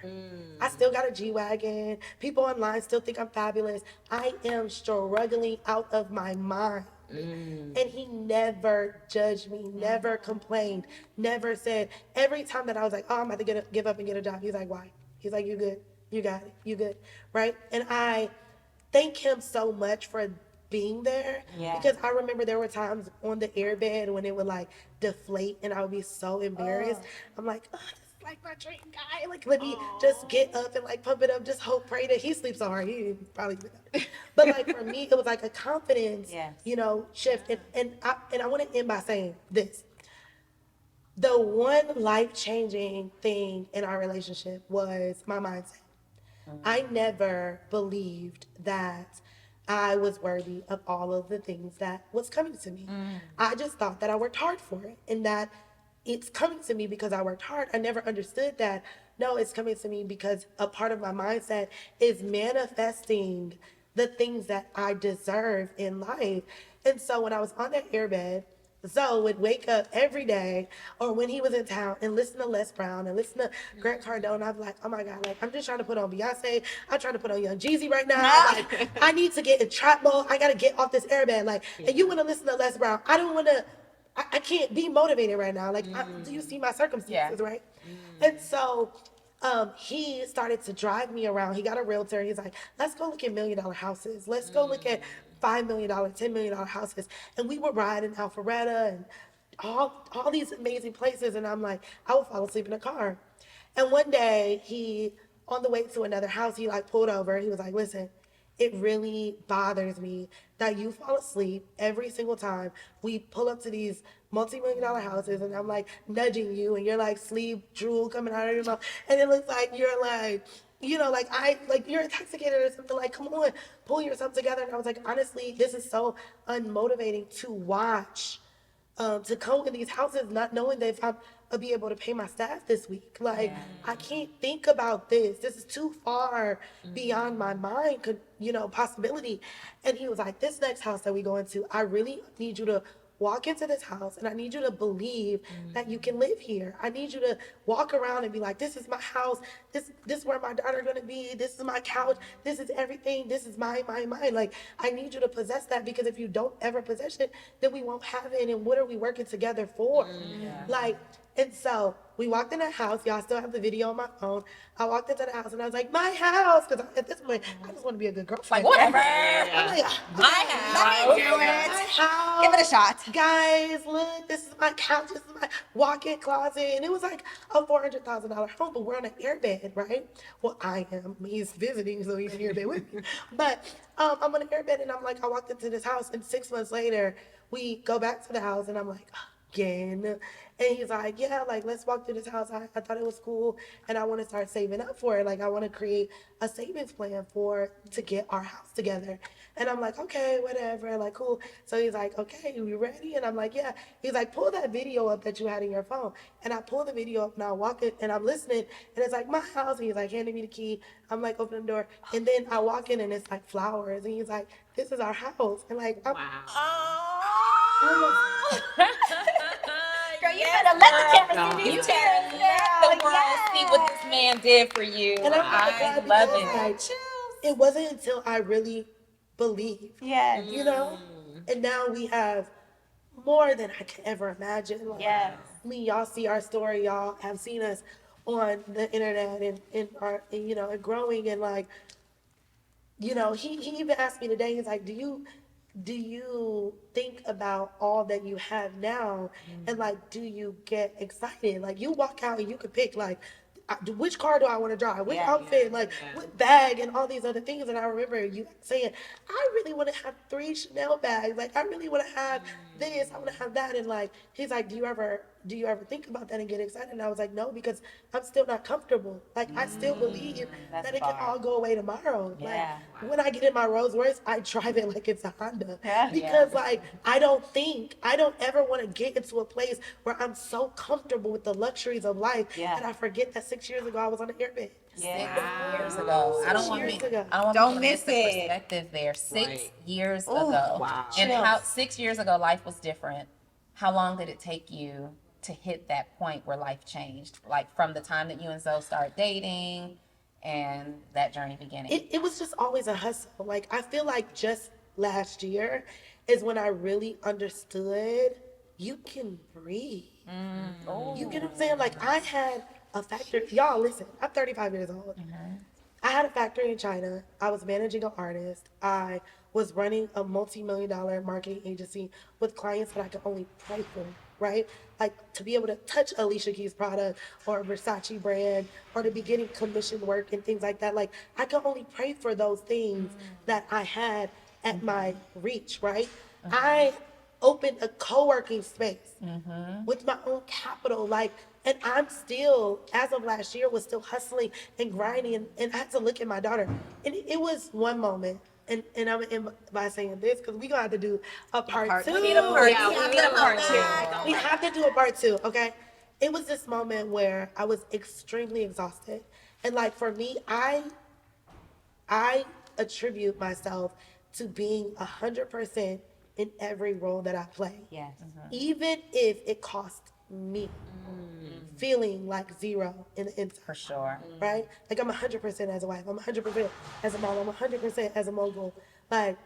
I still got a G-Wagon. People online still think I'm fabulous. I am struggling out of my mind. And he never judged me, never complained, never said. Every time that I was like, oh, I'm about to give up and get a job, he's like, why? He's like, you good, you got it, you good, right? And I thank him so much for being there. Yeah. Because I remember there were times on the airbed when it would like deflate and I would be so embarrassed. I'm like, oh, this is like my dream guy. Like, let me just get up and like pump it up, just hope, pray that he sleeps so hard. He probably but like for me, it was like a confidence, Yes. shift. And I want to end by saying this. The one life-changing thing in our relationship was my mindset. I never believed that I was worthy of all of the things that was coming to me. I just thought that I worked hard for it and that it's coming to me because I worked hard. I never understood that, no, it's coming to me because a part of my mindset is manifesting the things that I deserve in life. And so when I was on that airbed, Zoe would wake up every day or when he was in town and listen to Les Brown and listen to Grant Cardone. I'm like, oh my God, like I'm just trying to put on Beyonce. I'm trying to put on Young Jeezy right now. Like I need to get in trap mode. I got to get off this airbed. Like, and you want to listen to Les Brown. I don't want to, I can't be motivated right now. Like, do you see my circumstances, right? And so he started to drive me around. He got a realtor. He's like, let's go look at $1 million houses. Let's go look at $5 million, $10 million houses. And we would ride in Alpharetta and all these amazing places. And I'm like, I would fall asleep in the car. And one day on the way to another house, he like pulled over. He was like, listen, it really bothers me that you fall asleep every single time we pull up to these multi-million-dollar houses and I'm like nudging you and you're like sleep drool coming out of your mouth and it looks like you're like like you're intoxicated or something. Like, come on, pull yourself together. And I was like, honestly, this is so unmotivating to watch, to come in these houses not knowing that if I'll be able to pay my staff this week. Like, I can't think about this. This is too far beyond my mind, possibility. And he was like, this next house that we go into, I really need you to walk into this house and I need you to believe that you can live here. I need you to walk around and be like, this is my house. This is where my daughter's gonna be. This is my couch. This is everything. This is my. Like, I need you to possess that because if you don't ever possess it, then we won't have it. And what are we working together for? Like, and so we walked in that house. Y'all still have the video on my phone. I walked into the house and I was like, my house. Because at this point, I just want to be a good girlfriend. Like, whatever. I'm like, My house. Let me do it. my house. Give it a shot. Guys, look, this is my couch. This is my walk-in closet. And it was like a $400,000 home, but we're on an airbed, right? Well, I am. He's visiting, so he's in airbed with me. But I'm on an airbed, and I'm like, I walked into this house, and 6 months later, we go back to the house, and I'm like, again. And he's like, yeah, like, let's walk through this house. I thought it was cool, and I want to start saving up for it. Like, I want to create a savings plan to get our house together. And I'm like, okay, whatever, like, cool. So he's like, okay, you ready? And I'm like, yeah. He's like, pull that video up that you had in your phone. And I pull the video up, and I walk in, and I'm listening, and it's like, my house. And he's like, handing me the key. I'm like, open the door. And then I walk in, and it's like flowers. And he's like, this is our house. And like, I'm, Girl, you better let the camera see You these better tears. let the world see what this man did for you. and I'm I glad love because, it. like, it wasn't until I really believed, Yes. And now we have more than I could ever imagine. Like, Yes. y'all see our story, y'all have seen us on the internet and are, and, you know, and growing, and like, you know, he even asked me today, he's like, do you think about all that you have now, and like, do you get excited? Like, you walk out and you could pick like, which car do I want to drive? Which outfit? Like, what bag and all these other things. And I remember you saying, I really want to have 3 Chanel bags. Like, I really want to have this. I want to have that. And like, he's like, do you ever think about that and get excited? And I was like, no, because I'm still not comfortable. Like, I still believe that it can all go away tomorrow. Yeah. Like, when I get in my Rolls Royce, I drive it like it's a Honda. Yeah. Because like, I don't ever want to get into a place where I'm so comfortable with the luxuries of life that I forget that 6 years ago I was on the airbed. 6 years ago. I don't want years ago. Don't to miss the it. perspective there. 6 Right. years ago. Wow. And how 6 years ago life was different. How long did it take you to hit that point where life changed? Like from the time that you and Zoe started dating and that journey beginning. It was just always a hustle. Like, I feel like just last year is when I really understood you can breathe. You get what I'm saying? Like, I had a factory. Y'all, listen, I'm 35 years old. I had a factory in China. I was managing an artist. I was running a multi-million-dollar marketing agency with clients that I could only pray for, right? Like, to be able to touch Alicia Keys' product or a Versace brand, or to be getting commission work and things like that. Like, I could only pray for those things that I had at my reach, right? I opened a co-working space with my own capital, like, and I'm still, as of last year, was still hustling and grinding, and I had to look at my daughter. And it was one moment, and I'm gonna end by saying this, because we're gonna have to do a part two. We need a part Yeah, two. we need a part two. We have to do a part 2, okay? It was this moment where I was extremely exhausted. And like, for me, I attribute myself to being 100% in every role that I play. Yes. Even if it cost me feeling like 0 in the inside. For sure. Right? Like, I'm 100% as a wife. I'm 100% as a mom. I'm 100% as a mogul. Like,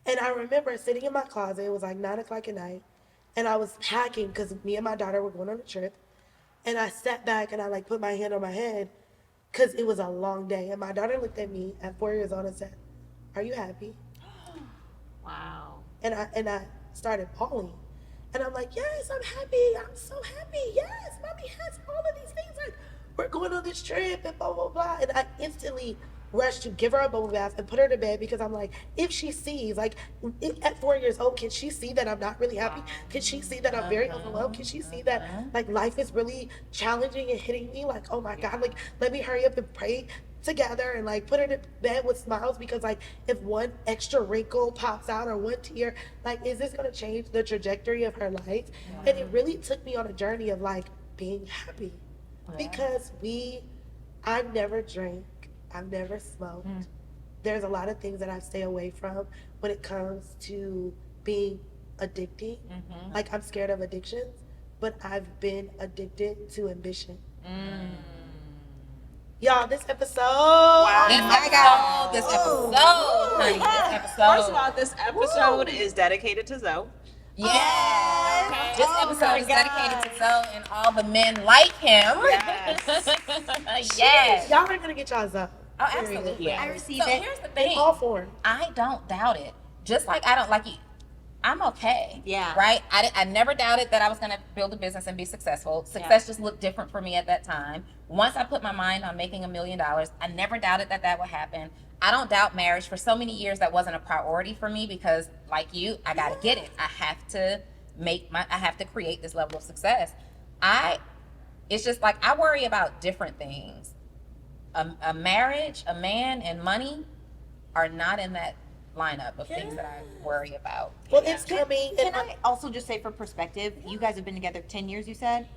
and I remember sitting in my closet. It was like 9 o'clock at night. And I was packing because me and my daughter were going on a trip. And I sat back and I like put my hand on my head because it was a long day. And my daughter looked at me at 4 years old and said, "Are you happy?" Wow. And I started bawling. And I'm like, yes, I'm happy. I'm so happy. Yes, mommy has all of these things. Like, we're going on this trip and blah, blah, blah. And I instantly rushed to give her a bubble bath and put her to bed, because I'm like, if she sees, like, at 4 years old, can she see that I'm not really happy? Can she see that I'm very overwhelmed? Can she see that, like, life is really challenging and hitting me? Like, oh my God, like, let me hurry up and pray together and like put her to bed with smiles, because like, if one extra wrinkle pops out or one tear, like, is this going to change the trajectory of her life? And it really took me on a journey of like being happy, because I've never drank, I've never smoked. There's a lot of things that I stay away from when it comes to being addicting. Like, I'm scared of addictions, but I've been addicted to ambition. Y'all, this episode. This episode, honey, this episode. First of all, this episode is dedicated to Zoe. Yes. This episode is dedicated to Zoe and all the men like him. Yes. Y'all are gonna get y'all's up. Oh, absolutely. Yeah. I received So it. here's the In thing. all forms. I don't doubt it. Just like I don't like you. I'm okay. Yeah. Right? I never doubted that I was going to build a business and be successful. Success just looked different for me at that time. Once I put my mind on making $1 million, I never doubted that would happen. I don't doubt marriage. For so many years, that wasn't a priority for me, because like you, I got to get it. I have to create this level of success. It's just like, I worry about different things. A marriage, a man, and money are not in that lineup of things that I worry about. Well, it's coming. Can I also just say, for perspective, you guys have been together 10 years, you said?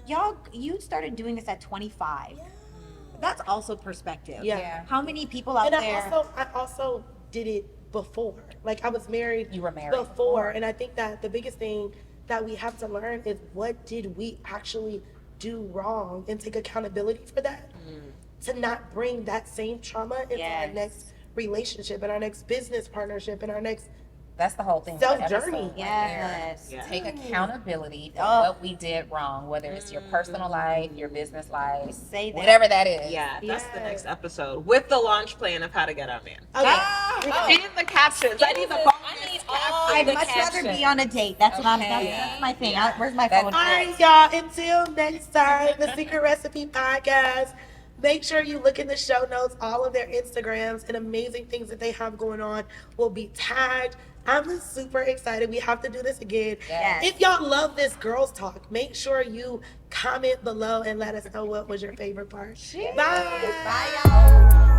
You started doing this at 25. That's also perspective. Yeah. How many people out And there? I also did it before. Like, I was married. You were married before, and I think that the biggest thing that we have to learn is, what did we actually do wrong, and take accountability for that, to not bring that same trauma into our next relationship and our next business partnership and our next That's the whole thing. Self-journey. Yes. Yeah. Take accountability for Oh. what we did wrong, whether it's your personal life, your business life, Say that. whatever that is. Yeah, that's the Yes. next episode with the launch plan of how to get our man. Okay. And the captions. I need the I need all I'd the much rather captions. be on a date. That's what I'm. Okay. That's my thing. Yeah. Where's my That's phone? All right, y'all. Until next time, the Secret Recipe Podcast. Make sure you look in the show notes. All of their Instagrams and amazing things that they have going on will be tagged. I'm super excited. We have to do this again. Yes. If y'all love this girls talk, make sure you comment below and let us know what was your favorite part. Bye. Bye, y'all.